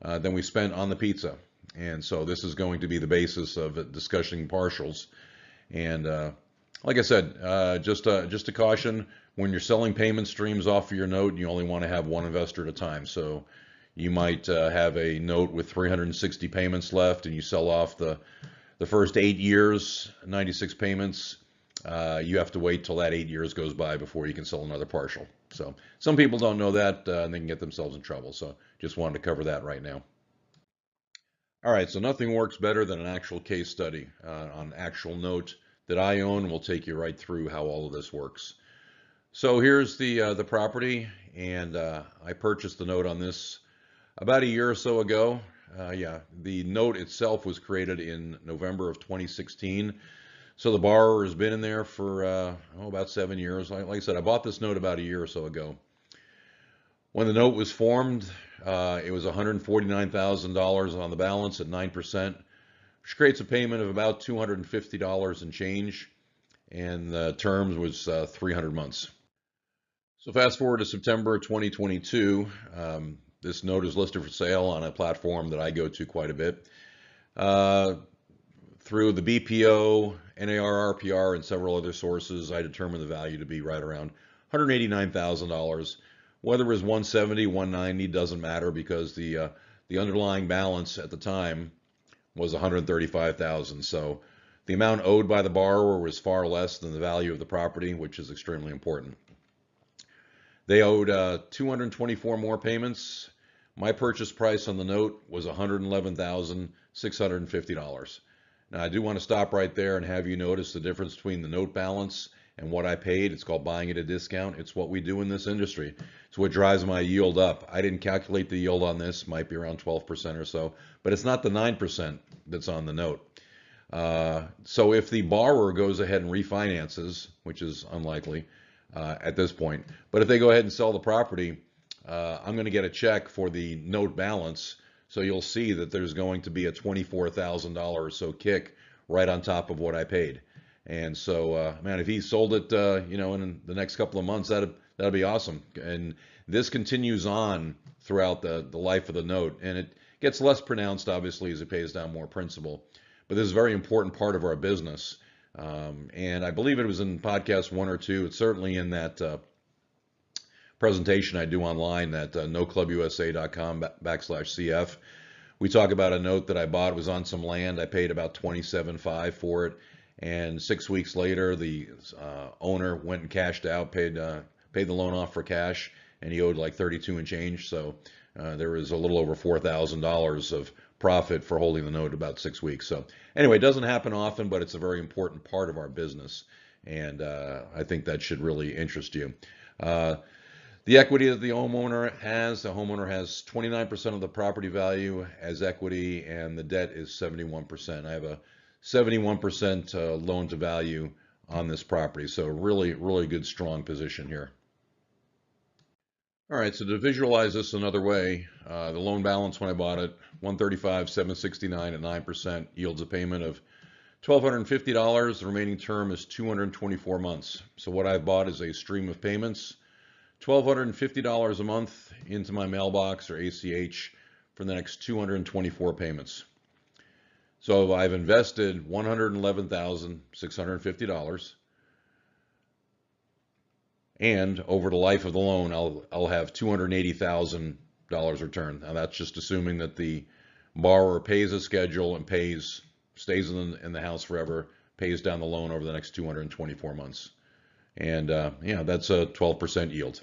Speaker 5: than we spent on the pizza. And so this is going to be the basis of discussing partials. And like I said, just a caution, when you're selling payment streams off of your note, you only want to have one investor at a time. So you might have a note with 360 payments left, and you sell off the first 8 years, 96 payments. You have to wait till that 8 years goes by before you can sell another partial. So some people don't know that, and they can get themselves in trouble. So just wanted to cover that right now. All right, so nothing works better than an actual case study on actual note that I own. We'll take you right through how all of this works. So here's the property, and I purchased the note on this about a year or so ago. Yeah, the note itself was created in November of 2016. So the borrower has been in there for about 7 years. Like I said, I bought this note about a year or so ago. When the note was formed, it was $149,000 on the balance at 9%, which creates a payment of about $250 and change, and the terms was 300 months. So fast forward to September 2022, this note is listed for sale on a platform that I go to quite a bit. Through the BPO, NAR, RPR, and several other sources, I determined the value to be right around $189,000. Whether it was 170, 190 doesn't matter, because the underlying balance at the time was 135,000. So the amount owed by the borrower was far less than the value of the property, which is extremely important. They owed 224 more payments. My purchase price on the note was $111,650. Now, I do want to stop right there and have you notice the difference between the note balance and what I paid. It's called buying at a discount. It's what we do in this industry. It's what drives my yield up. I didn't calculate the yield on this, might be around 12% or so, but it's not the 9% that's on the note. So if the borrower goes ahead and refinances, which is unlikely at this point, but if they go ahead and sell the property, I'm going to get a check for the note balance. So you'll see that there's going to be a $24,000 or so kick right on top of what I paid. And so, man, if he sold it, in the next couple of months, that'd be awesome. And this continues on throughout the life of the note, and it gets less pronounced, obviously, as it pays down more principal. But this is a very important part of our business. And I believe it was in podcast 1 or 2. It's certainly in that presentation I do online at noclubusa.com/CF. We talk about a note that I bought. It was on some land. I paid about $27,500 for it. And 6 weeks later, the owner went and cashed out, paid the loan off for cash, and he owed like 32 and change. So there was a little over $4,000 of profit for holding the note about 6 weeks. So anyway, it doesn't happen often, but it's a very important part of our business. And I think that should really interest you. The equity that the homeowner has 29% of the property value as equity, and the debt is 71%. I have a 71% loan to value on this property, so really, really good, strong position here. All right, so to visualize this another way, the loan balance when I bought it, $135,769 at 9%, yields a payment of $1,250. The remaining term is 224 months. So what I've bought is a stream of payments, $1,250 a month into my mailbox or ACH for the next 224 payments. So I've invested $111,650. And over the life of the loan, I'll have $280,000 returned. Now that's just assuming that the borrower pays a schedule and stays in the house forever, pays down the loan over the next 224 months. And yeah, that's a 12% yield.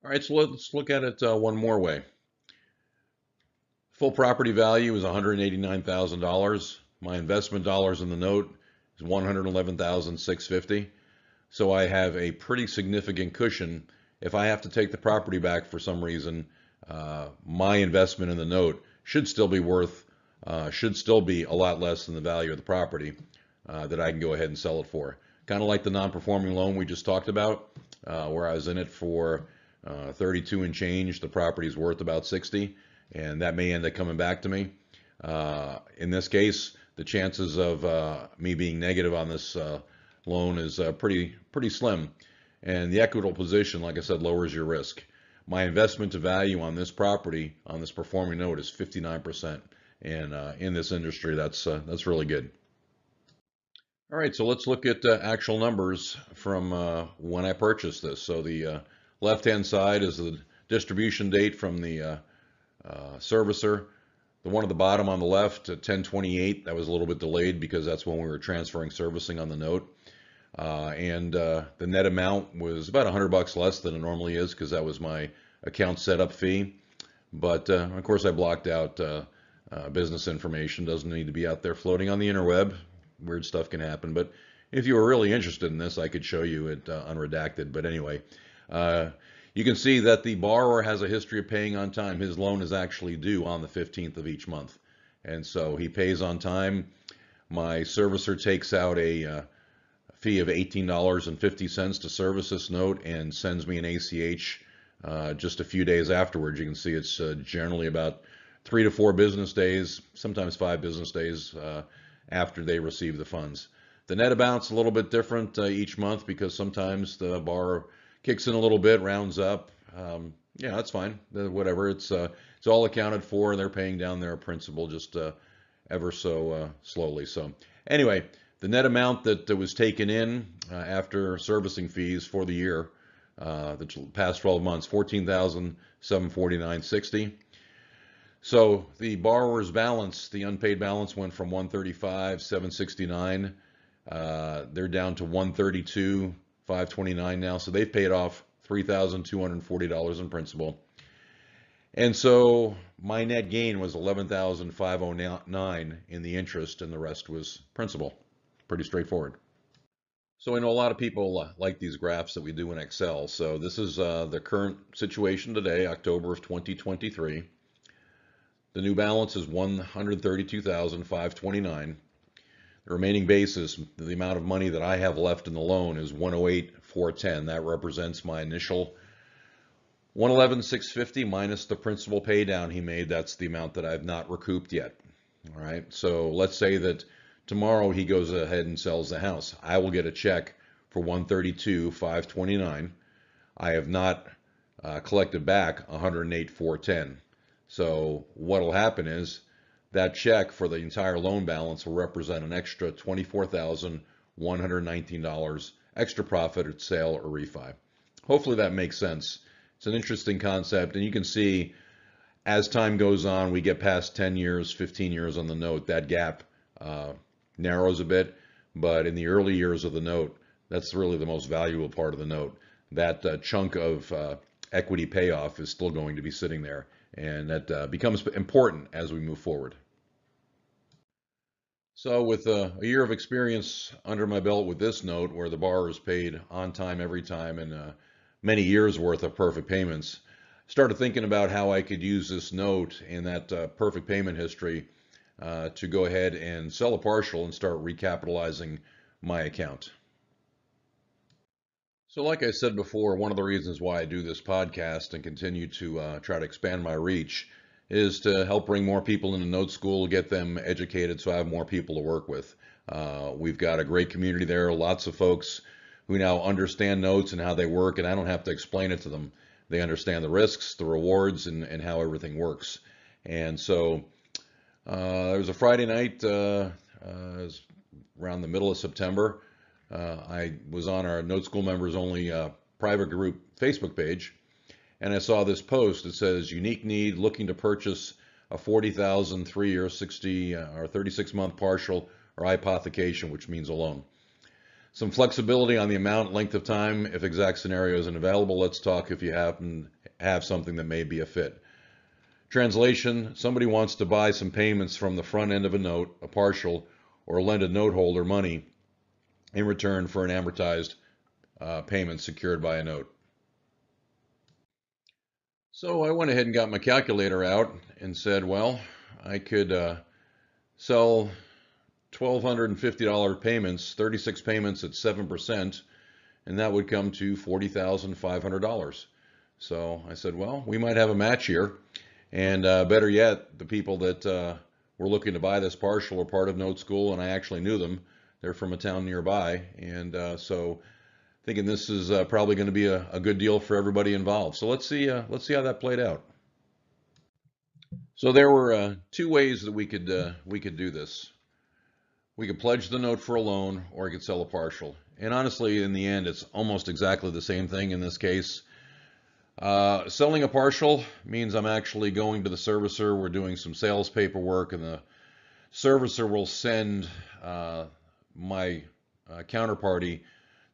Speaker 5: All right, so let's look at it one more way. Full property value is $189,000. My investment dollars in the note is $111,650. So I have a pretty significant cushion. If I have to take the property back for some reason, my investment in the note should still be a lot less than the value of the property that I can go ahead and sell it for. Kind of like the non-performing loan we just talked about, where I was in it for 32 and change. The property is worth about 60, and that may end up coming back to me. In this case, the chances of me being negative on this loan is pretty slim, and the equitable position, like I said, lowers your risk. My investment to value on this property, on this performing note, is 59%, and in this industry, that's really good. All right, so let's look at actual numbers from when I purchased this. So the left-hand side is the distribution date from the servicer. The one at the bottom on the left, 10/28, that was a little bit delayed because that's when we were transferring servicing on the note. The net amount was about $100 less than it normally is because that was my account setup fee. But of course, I blocked out business information. Doesn't need to be out there floating on the interweb. Weird stuff can happen. But if you were really interested in this, I could show you it unredacted. But anyway, you can see that the borrower has a history of paying on time. His loan is actually due on the 15th of each month. And so he pays on time. My servicer takes out a fee of $18.50 to service this note and sends me an ACH just a few days afterwards. You can see it's generally about 3 to 4 business days, sometimes 5 business days after they receive the funds. The net amount's a little bit different each month because sometimes the borrower kicks in a little bit, rounds up. Yeah, that's fine. Whatever. It's all accounted for. They're paying down their principal just ever so slowly. So anyway, the net amount that was taken in after servicing fees for the year, the past 12 months, $14,749.60. So the borrower's balance, the unpaid balance, went from $135,769. They're down to $132,529 now. So they've paid off $3,240 in principal. And so my net gain was $11,509 in the interest, and the rest was principal. Pretty straightforward. So I know a lot of people like these graphs that we do in Excel. So this is the current situation today, October of 2023. The new balance is $132,529. The remaining basis, the amount of money that I have left in the loan, is $108,410. That represents my initial $111,650 minus the principal pay down he made. That's the amount that I've not recouped yet. All right. So let's say that tomorrow he goes ahead and sells the house. I will get a check for $132,529. I have not collected back $108,410. So what will happen is that check for the entire loan balance will represent an extra $24,119 extra profit at sale or refi. Hopefully that makes sense. It's an interesting concept, and you can see as time goes on, we get past 10 years, 15 years on the note, that gap narrows a bit. But in the early years of the note, that's really the most valuable part of the note. That chunk of equity payoff is still going to be sitting there, and that becomes important as we move forward. So with a year of experience under my belt with this note, where the borrower is paid on time every time, and many years worth of perfect payments, started thinking about how I could use this note and that perfect payment history to go ahead and sell a partial and start recapitalizing my account. So like I said before, one of the reasons why I do this podcast and continue to try to expand my reach is to help bring more people into Note School, get them educated so I have more people to work with. We've got a great community there, lots of folks who now understand notes and how they work, and I don't have to explain it to them. They understand the risks, the rewards, and how everything works. And so it was a Friday night, it was around the middle of September. I was on our Note School members only private group Facebook page, and I saw this post that says, unique need, looking to purchase a 40,000 3-year, 60 or 36-month partial or hypothecation, which means a loan. Some flexibility on the amount, length of time, if exact scenario isn't available. Let's talk if you happen to have something that may be a fit. Translation, somebody wants to buy some payments from the front end of a note, a partial, or lend a note holder money in return for an amortized payment secured by a note. So I went ahead and got my calculator out and said, well, I could sell $1,250 payments, 36 payments at 7%, and that would come to $40,500. So I said, well, we might have a match here. And better yet, the people that were looking to buy this partial were part of Note School, and I actually knew them. They're from a town nearby. And so thinking this is probably going to be a good deal for everybody involved. So let's see how that played out. So there were two ways that we could do this. We could pledge the note for a loan, or we could sell a partial. And honestly, in the end, it's almost exactly the same thing in this case. Selling a partial means I'm actually going to the servicer. We're doing some sales paperwork, and the servicer will send my counterparty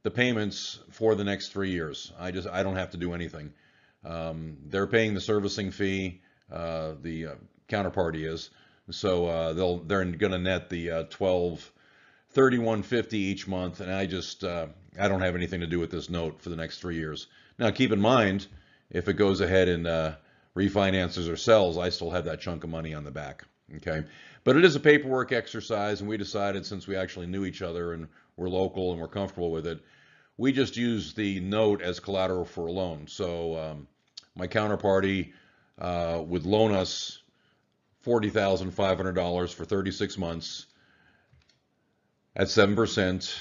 Speaker 5: the payments for the next 3 years. I don't have to do anything. They're paying the servicing fee, the counterparty is. So they're going to net the $1231.50 each month, and I don't have anything to do with this note for the next 3 years. Now keep in mind, if it goes ahead and refinances or sells, I still have that chunk of money on the back. Okay, but it is a paperwork exercise, and we decided, since we actually knew each other and we're local and we're comfortable with it, we just use the note as collateral for a loan. So my counterparty would loan us $40,500 for 36 months at 7%,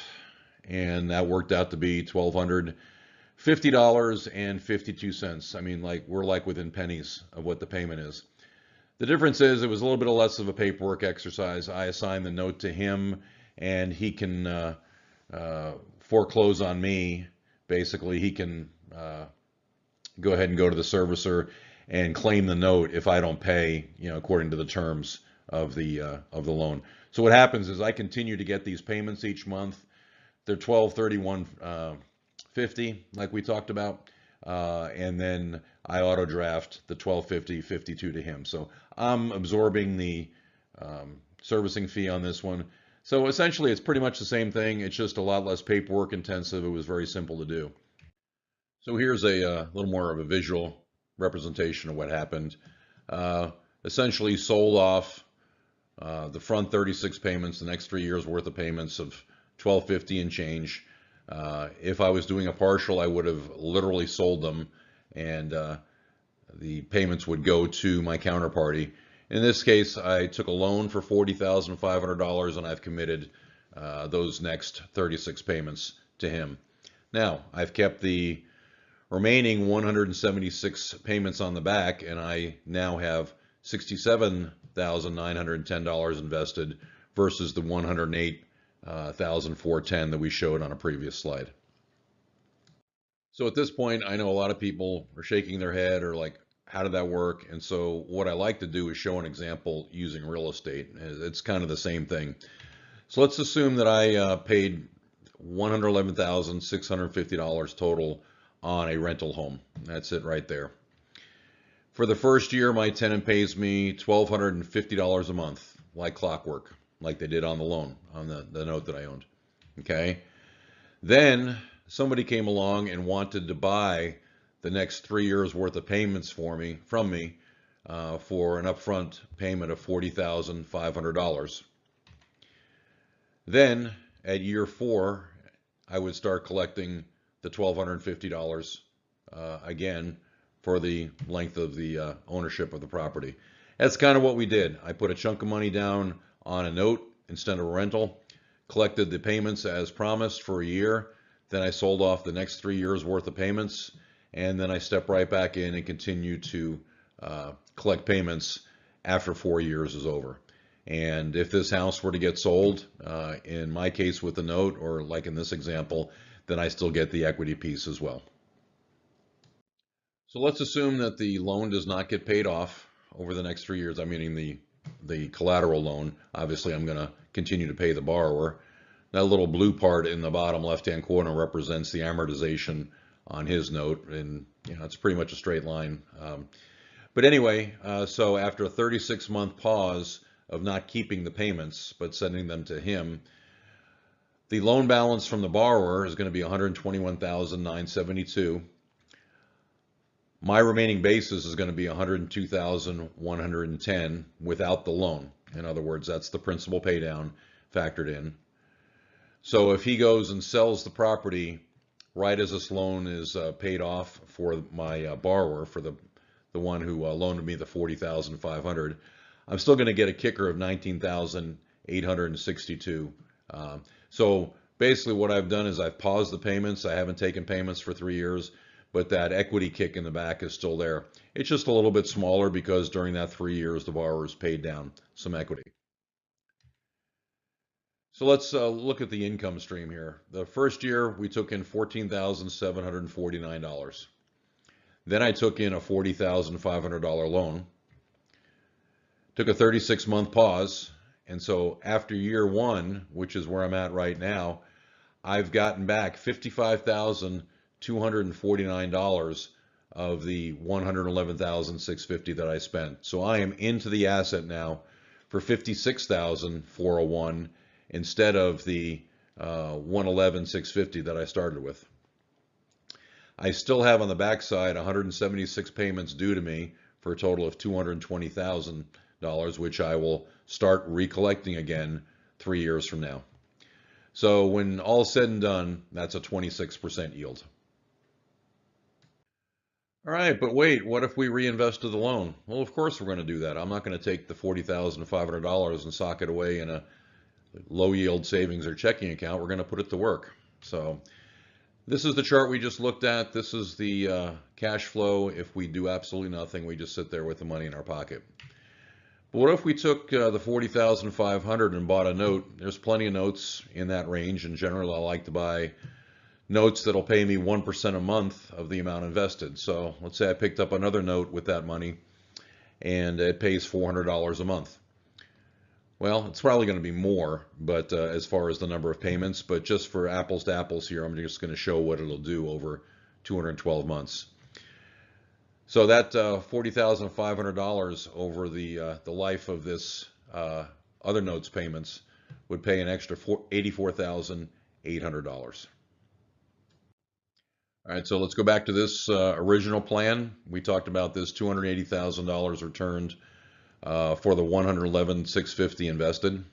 Speaker 5: and that worked out to be $1,250.52. I mean, we're within pennies of what the payment is. The difference is it was a little bit less of a paperwork exercise. I assigned the note to him, and he can foreclose on me. Basically, he can go ahead and go to the servicer and claim the note if I don't pay, according to the terms of the loan. So what happens is I continue to get these payments each month. They're $1,231.50, like we talked about, and then I auto draft the $1,250.52 to him. So I'm absorbing the servicing fee on this one. So essentially, it's pretty much the same thing. It's just a lot less paperwork intensive. It was very simple to do. So here's a little more of a visual representation of what happened. Essentially sold off the front 36 payments, the next 3 years worth of payments of $1,250 and change. If I was doing a partial, I would have literally sold them, and the payments would go to my counterparty. In this case, I took a loan for $40,500, and I've committed those next 36 payments to him. Now, I've kept the remaining 176 payments on the back, and I now have $67,910 invested versus the $108,410 that we showed on a previous slide. So at this point, I know a lot of people are shaking their head or like, how did that work? And so what I like to do is show an example using real estate. It's kind of the same thing. So let's assume that I paid $111,650 total on a rental home. That's it right there. For the first year, my tenant pays me $1,250 a month, like clockwork. like they did on the loan, on the note that I owned. Okay. Then somebody came along and wanted to buy the next 3 years worth of payments from me for an upfront payment of $40,500. Then at year 4, I would start collecting the $1,250 again for the length of the ownership of the property. That's kind of what we did. I put a chunk of money down on a note instead of a rental, collected the payments as promised for a year, then I sold off the next 3 years worth of payments, and then I stepped right back in and continued to collect payments after 4 years is over. And if this house were to get sold, in my case with the note, or like in this example, then I still get the equity piece as well. So let's assume that the loan does not get paid off over the next 3 years. I'm meaning the collateral loan. Obviously, I'm going to continue to pay the borrower. That little blue part in the bottom left-hand corner represents the amortization on his note, and it's pretty much a straight line. But anyway, so after a 36-month pause of not keeping the payments but sending them to him, the loan balance from the borrower is going to be $121,972. My remaining basis is going to be $102,110 without the loan. In other words, that's the principal pay down factored in. So if he goes and sells the property right as this loan is paid off for my borrower, for the one who loaned me the $40,500, I'm still going to get a kicker of $19,862. So basically what I've done is I've paused the payments. I haven't taken payments for 3 years, but that equity kick in the back is still there. It's just a little bit smaller because during that 3 years, the borrower's paid down some equity. So let's look at the income stream here. The first year, we took in $14,749. Then I took in a $40,500 loan. Took a 36-month pause. And so after year 1, which is where I'm at right now, I've gotten back $55,249 of the $111,650 that I spent. So I am into the asset now for $56,401 instead of the $111,650 that I started with. I still have on the backside 176 payments due to me for a total of $220,000, which I will start recollecting again 3 years from now. So when all is said and done, that's a 26% yield. All right, but wait, what if we reinvested the loan? Well, of course we're going to do that. I'm not going to take the $40,500 and sock it away in a low yield savings or checking account. We're going to put it to work. So this is the chart we just looked at. This is the cash flow. If we do absolutely nothing, we just sit there with the money in our pocket. But what if we took the $40,500 and bought a note? There's plenty of notes in that range, and generally I like to buy notes that'll pay me 1% a month of the amount invested. So let's say I picked up another note with that money and it pays $400 a month. Well, it's probably going to be more, but as far as the number of payments, but just for apples to apples here, I'm just going to show what it'll do over 212 months. So that $40,500 over the life of this other notes payments would pay an extra $84,800. All right, so let's go back to this original plan. We talked about this $280,000 returned for the $111,650 invested.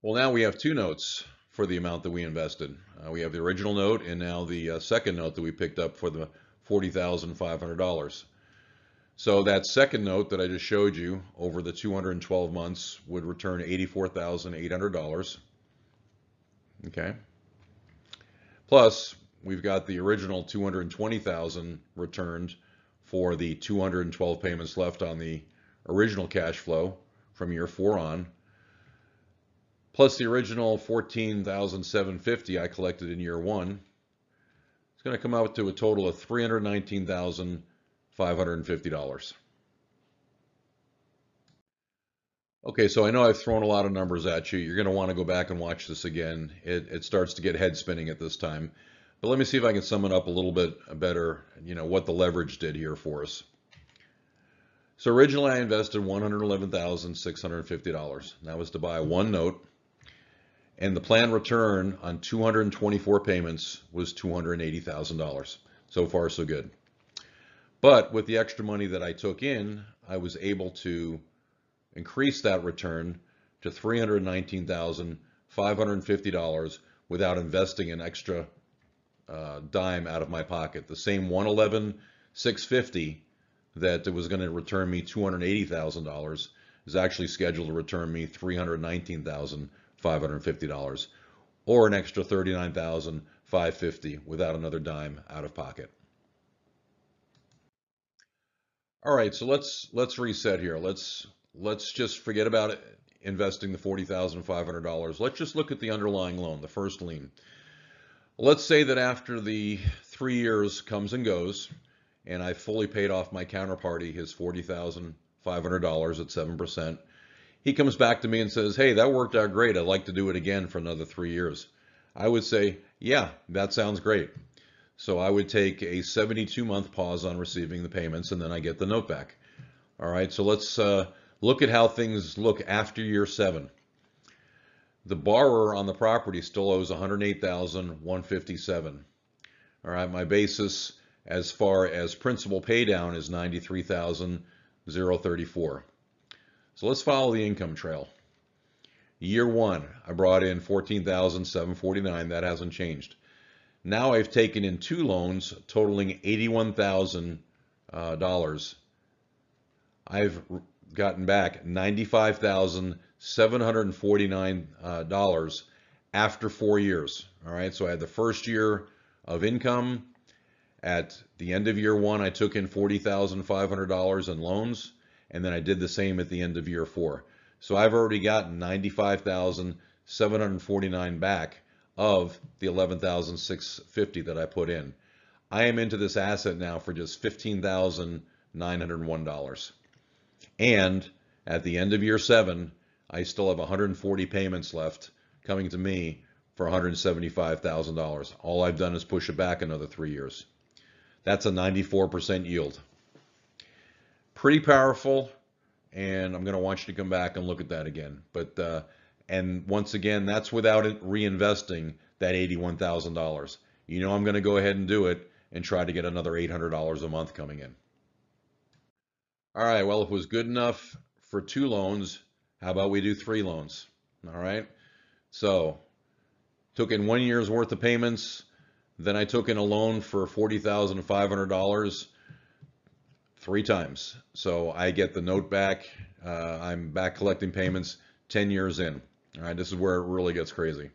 Speaker 5: Well, now we have two notes for the amount that we invested. We have the original note and now the second note that we picked up for the $40,500. So that second note that I just showed you over the 212 months would return $84,800. Okay. Plus, we've got the original $220,000 returned for the 212 payments left on the original cash flow from year 4 on, plus the original $14,750 I collected in year 1. It's going to come out to a total of $319,550. Okay, so I know I've thrown a lot of numbers at you. You're going to want to go back and watch this again. It starts to get head spinning at this time. But let me see if I can sum it up a little bit better, what the leverage did here for us.
Speaker 1: So originally I invested $111,650. That was to buy one note. And the planned return on 224 payments was $280,000. So far, so good. But with the extra money that I took in, I was able to increase that return to $319,550 without investing an extra dime out of my pocket. The same $111,650 that was going to return me $280,000 is actually scheduled to return me $319,550, or an extra $39,550 without another dime out of pocket. All right, so let's reset here. Let's just forget about it, investing the $40,500. Let's just look at the underlying loan, the first lien. Let's say that after the 3 years comes and goes, and I fully paid off my counterparty his $40,500 at 7%. He comes back to me and says, hey, that worked out great. I'd like to do it again for another 3 years. I would say, yeah, that sounds great. So I would take a 72-month pause on receiving the payments, and then I get the note back. All right, so let's look at how things look after year 7. The borrower on the property still owes $108,157. All right, my basis as far as principal pay down is $93,034. So let's follow the income trail. Year 1, I brought in $14,749. That hasn't changed. Now I've taken in 2 loans totaling $81,000. I've gotten back $95,749 after 4 years. All right, so I had the first year of income. At the end of year 1, I took in $40,500 in loans, and then I did the same at the end of year 4. So I've already gotten $95,749 back of the $11,650 that I put in. I am into this asset now for just $15,901. And at the end of year 7, I still have 140 payments left coming to me for $175,000. All I've done is push it back another 3 years. That's a 94% yield. Pretty powerful, and I'm going to want you to come back and look at that again. But and once again, that's without reinvesting that $81,000. You know I'm going to go ahead and do it and try to get another $800 a month coming in. All right, well, if it was good enough for 2 loans, how about we do 3 loans? All right, so took in 1 year's worth of payments. Then I took in a loan for $40,500 3 times. So I get the note back. I'm back collecting payments 10 years in. All right, this is where it really gets crazy.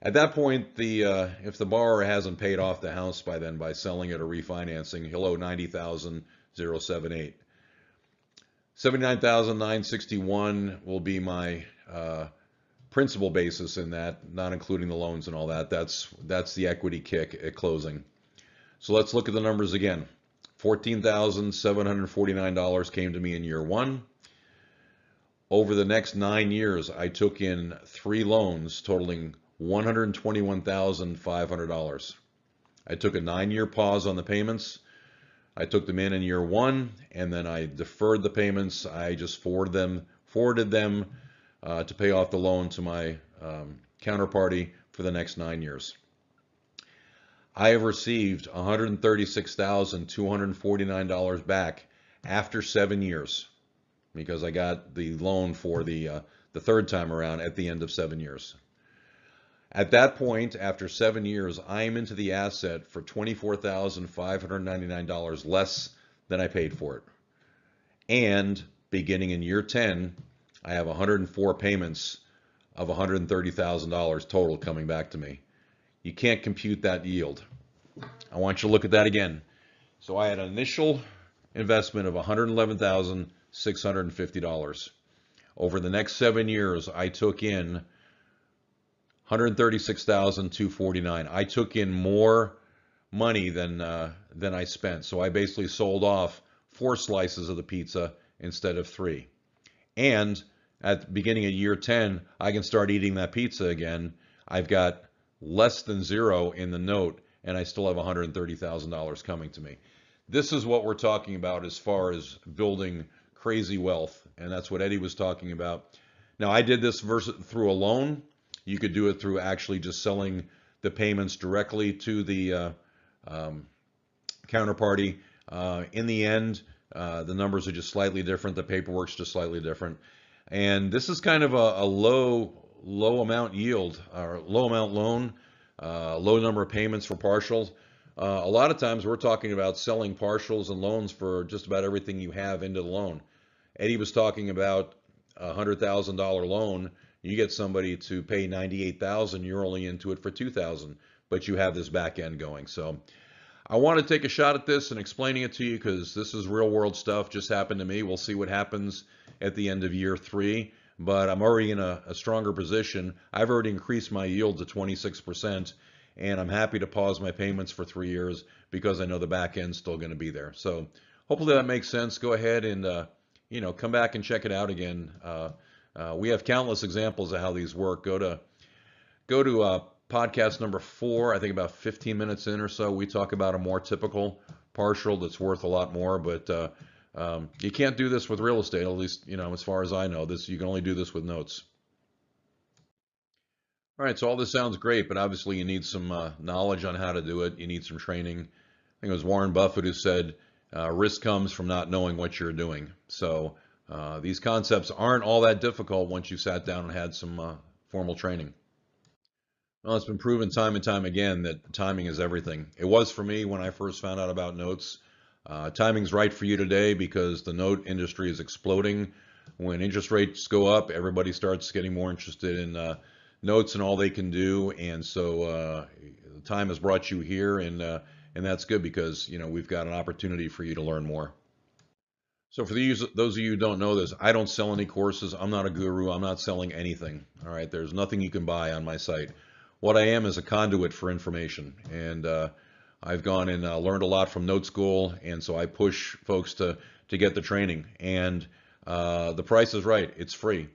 Speaker 1: At that point, if the borrower hasn't paid off the house by then by selling it or refinancing, he'll owe $90,078. $79,961 will be my principal basis in that, not including the loans and all that. That's the equity kick at closing. So let's look at the numbers again. $14,749 came to me in year 1. Over the next 9 years, I took in 3 loans totaling $121,500. I took a 9-year pause on the payments. I took them in year 1, and then I deferred the payments. I just forwarded them to pay off the loan to my counterparty for the next 9 years. I have received $136,249 back after 7 years because I got the loan for the 3rd time around at the end of 7 years. At that point, after 7 years, I am into the asset for $24,599 less than I paid for it. And beginning in year 10, I have 104 payments of $130,000 total coming back to me. You can't compute that yield. I want you to look at that again. So I had an initial investment of $111,650. Over the next 7 years, I took in $136,249. I took in more money than I spent. So I basically sold off 4 slices of the pizza instead of 3. And at the beginning of year 10, I can start eating that pizza again. I've got less than 0 in the note, and I still have $130,000 coming to me. this is what we're talking about as far as building crazy wealth. And that's what Eddie was talking about. Now, I did this through a loan. You could do it through actually just selling the payments directly to the counterparty. In the end, the numbers are just slightly different. The paperwork's just slightly different. And this is kind of a low amount yield or low amount loan, low number of payments for partials. A lot of times we're talking about selling partials and loans for just about everything you have into the loan. Eddie was talking about a $100,000 loan. You get somebody to pay $98,000, you're only into it for $2,000, but you have this back end going. So I want to take a shot at this and explaining it to you because this is real world stuff, just happened to me. We'll see what happens at the end of year 3, but I'm already in a stronger position. I've already increased my yield to 26%, and I'm happy to pause my payments for 3 years because I know the back end's still going to be there. So hopefully that makes sense. Go ahead and come back and check it out again. We have countless examples of how these work. Go to podcast number 4, I think about 15 minutes in or so. We talk about a more typical partial that's worth a lot more, but you can't do this with real estate, at least, as far as I know. You can only do this with notes. All right, so all this sounds great, but obviously you need some knowledge on how to do it. You need some training. I think it was Warren Buffett who said, risk comes from not knowing what you're doing. So these concepts aren't all that difficult once you sat down and had some formal training. Well, it's been proven time and time again that timing is everything. It was for me when I first found out about notes. Timing's right for you today because the note industry is exploding. When interest rates go up, everybody starts getting more interested in notes and all they can do. And so time has brought you here, and that's good because we've got an opportunity for you to learn more. So for those of you who don't know this, I don't sell any courses. I'm not a guru. I'm not selling anything. All right, there's nothing you can buy on my site. What I am is a conduit for information, and I've gone and learned a lot from Note School, and so I push folks to get the training. And the price is right; it's free.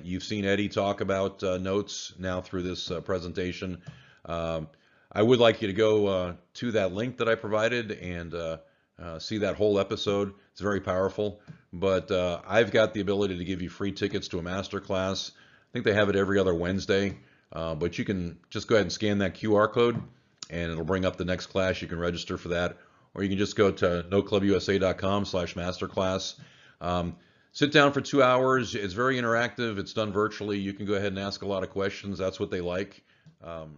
Speaker 1: You've seen Eddie talk about notes now through this presentation. I would like you to go to that link that I provided and see that whole episode. It's very powerful. But I've got the ability to give you free tickets to a master class. I think they have it every other Wednesday. But you can just go ahead and scan that QR code and it'll bring up the next class. You can register for that, or you can just go to noteclubusa.com/masterclass. Sit down for 2 hours. It's very interactive. It's done virtually. You can go ahead and ask a lot of questions. That's what they like. All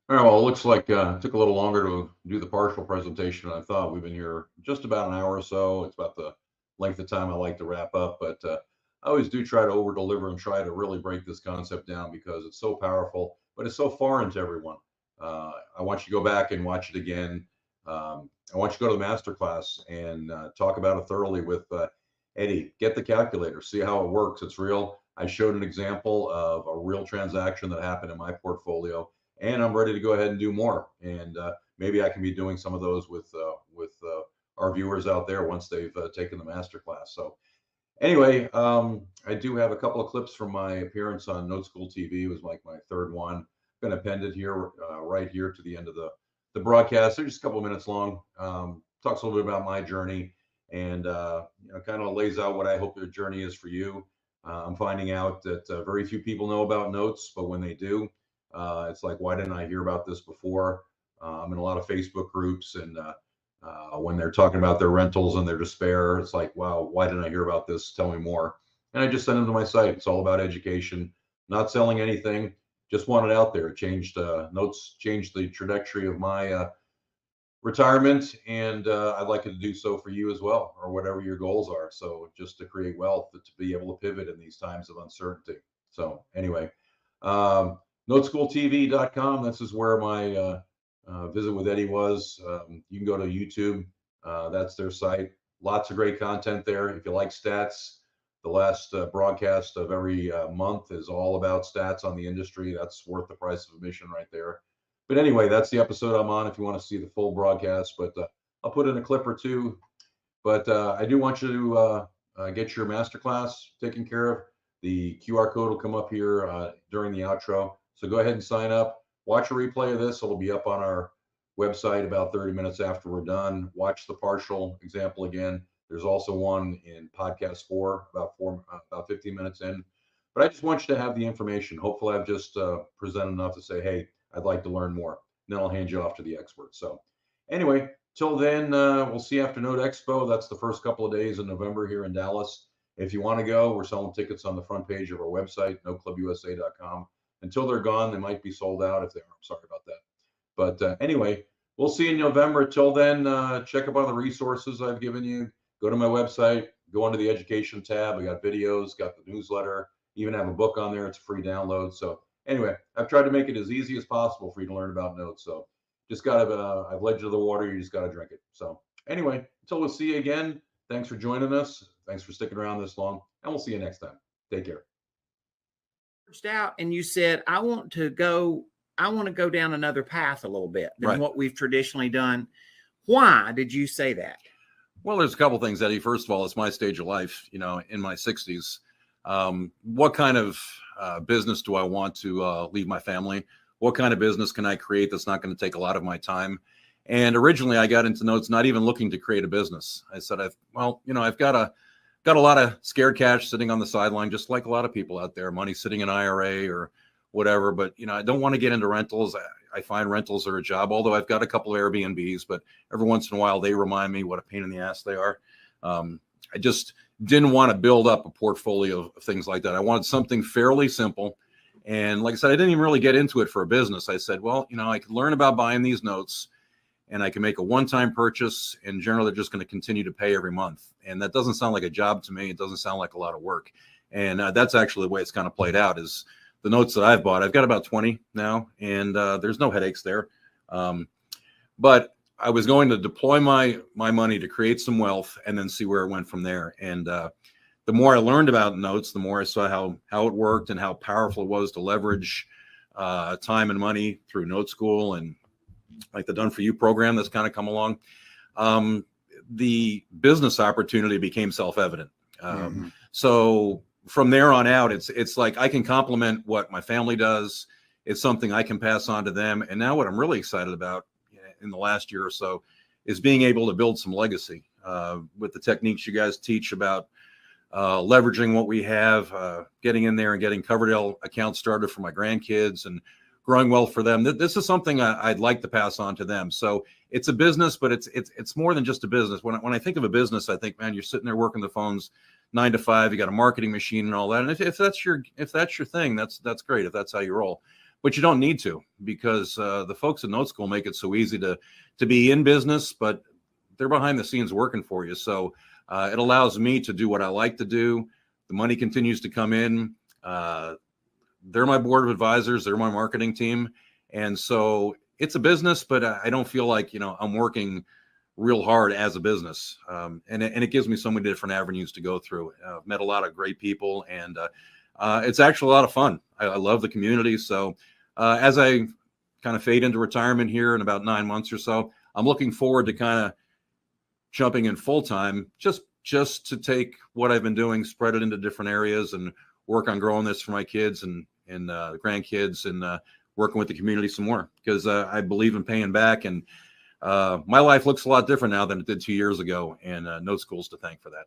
Speaker 1: right, well, it looks like it took a little longer to do the partial presentation than I thought. We've been here just about an hour or so. It's about the length of time I like to wrap up, but I always do try to over deliver and try to really break this concept down because it's so powerful, but it's so foreign to everyone. I want you to go back and watch it again. I want you to go to the masterclass and talk about it thoroughly with Eddie. Get the calculator, see how it works. It's real. I showed an example of a real transaction that happened in my portfolio, and I'm ready to go ahead and do more. And maybe I can be doing some of those with our viewers out there once they've taken the masterclass. So anyway, I do have a couple of clips from my appearance on Note School TV. It was like my 3rd one. I'm going to append it here, right here to the end of the broadcast. They're just a couple of minutes long. Talks a little bit about my journey and kind of lays out what I hope the journey is for you. I'm finding out that very few people know about notes, but when they do, it's like, why didn't I hear about this before? I'm in a lot of Facebook groups, and when they're talking about their rentals and their despair, it's like, wow, why didn't I hear about this? Tell me more. And I just send them to my site. It's all about education, not selling anything. Just want it out there. It changed notes, changed the trajectory of my retirement, and I'd like it to do so for you as well, or whatever your goals are. So just to create wealth, to be able to pivot in these times of uncertainty. So anyway, noteschooltv.com. This is where my visit with Eddie was. You can go to YouTube. That's their site. Lots of great content there. If you like stats, the last broadcast of every month is all about stats on the industry. That's worth the price of admission right there. But anyway, that's the episode I'm on if you want to see the full broadcast. But I'll put in a clip or two. But I do want you to get your masterclass taken care of. The QR code will come up here during the outro. So go ahead and sign up. Watch a replay of this. It'll be up on our website about 30 minutes after we're done. Watch the partial example again. There's also one in podcast 4, about 15 minutes in. But I just want you to have the information. Hopefully, I've just presented enough to say, hey, I'd like to learn more. Then I'll hand you off to the expert. So anyway, till then, we'll see you after Node Expo. That's the first couple of days in November here in Dallas. If you want to go, we're selling tickets on the front page of our website, nodeclubusa.com. Until they're gone, they might be sold out. If they are, I'm sorry about that. But anyway, we'll see you in November. Till then, check up on the resources I've given you. Go to my website, go onto the education tab. I got videos, got the newsletter, even have a book on there. It's a free download. So anyway, I've tried to make it as easy as possible for you to learn about nodes. So just got to, I've led you to the water. You just got to drink it. So anyway, until we'll see you again, thanks for joining us. Thanks for sticking around this long, and we'll see you next time. Take care.
Speaker 6: Out and you said, I want to go down another path a little bit than what we've traditionally done. Why did you say that?
Speaker 3: Well, there's a couple things, Eddie. First of all, it's my stage of life, in my 60s. What kind of business do I want to leave my family? What kind of business can I create that's not going to take a lot of my time? And originally I got into notes not even looking to create a business. I said, I've got a lot of scared cash sitting on the sideline, just like a lot of people out there, money sitting in IRA or whatever. But, I don't want to get into rentals. I find rentals are a job, although I've got a couple of Airbnbs, but every once in a while they remind me what a pain in the ass they are. I just didn't want to build up a portfolio of things like that. I wanted something fairly simple. And like I said, I didn't even really get into it for a business. I said, well, I could learn about buying these notes and I can make a one-time purchase, and generally they're just going to continue to pay every month. And that doesn't sound like a job to me. It doesn't sound like a lot of work. And that's actually the way it's kind of played out is the notes that I've bought. I've got about 20 now, and there's no headaches there. But I was going to deploy my money to create some wealth and then see where it went from there. And the more I learned about notes, the more I saw how it worked and how powerful it was to leverage time and money through Note School and like the Done For You program that's kind of come along. The business opportunity became self-evident. So from there on out, it's like I can complement what my family does. It's something I can pass on to them. And now what I'm really excited about in the last year or so is being able to build some legacy with the techniques you guys teach about leveraging what we have, getting in there and getting Coverdell accounts started for my grandkids and growing wealth for them. This is something I'd like to pass on to them. So it's a business, but it's more than just a business. When I think of a business, I think, man, you're sitting there working the phones 9 to 5. You got a marketing machine and all that. And if that's your thing, that's great. If that's how you roll, but you don't need to, because the folks at Note School make it so easy to be in business, but they're behind the scenes working for you. So it allows me to do what I like to do. The money continues to come in. They're my board of advisors. They're my marketing team. And so it's a business, but I don't feel like, I'm working real hard as a business. And it gives me so many different avenues to go through. I've met a lot of great people, and it's actually a lot of fun. I love the community. So as I kind of fade into retirement here in about 9 months or so, I'm looking forward to kind of jumping in full time, just to take what I've been doing, spread it into different areas, and work on growing this for my kids and grandkids, and working with the community some more, because I believe in paying back. And my life looks a lot different now than it did 2 years ago, and Note School's to thank for that.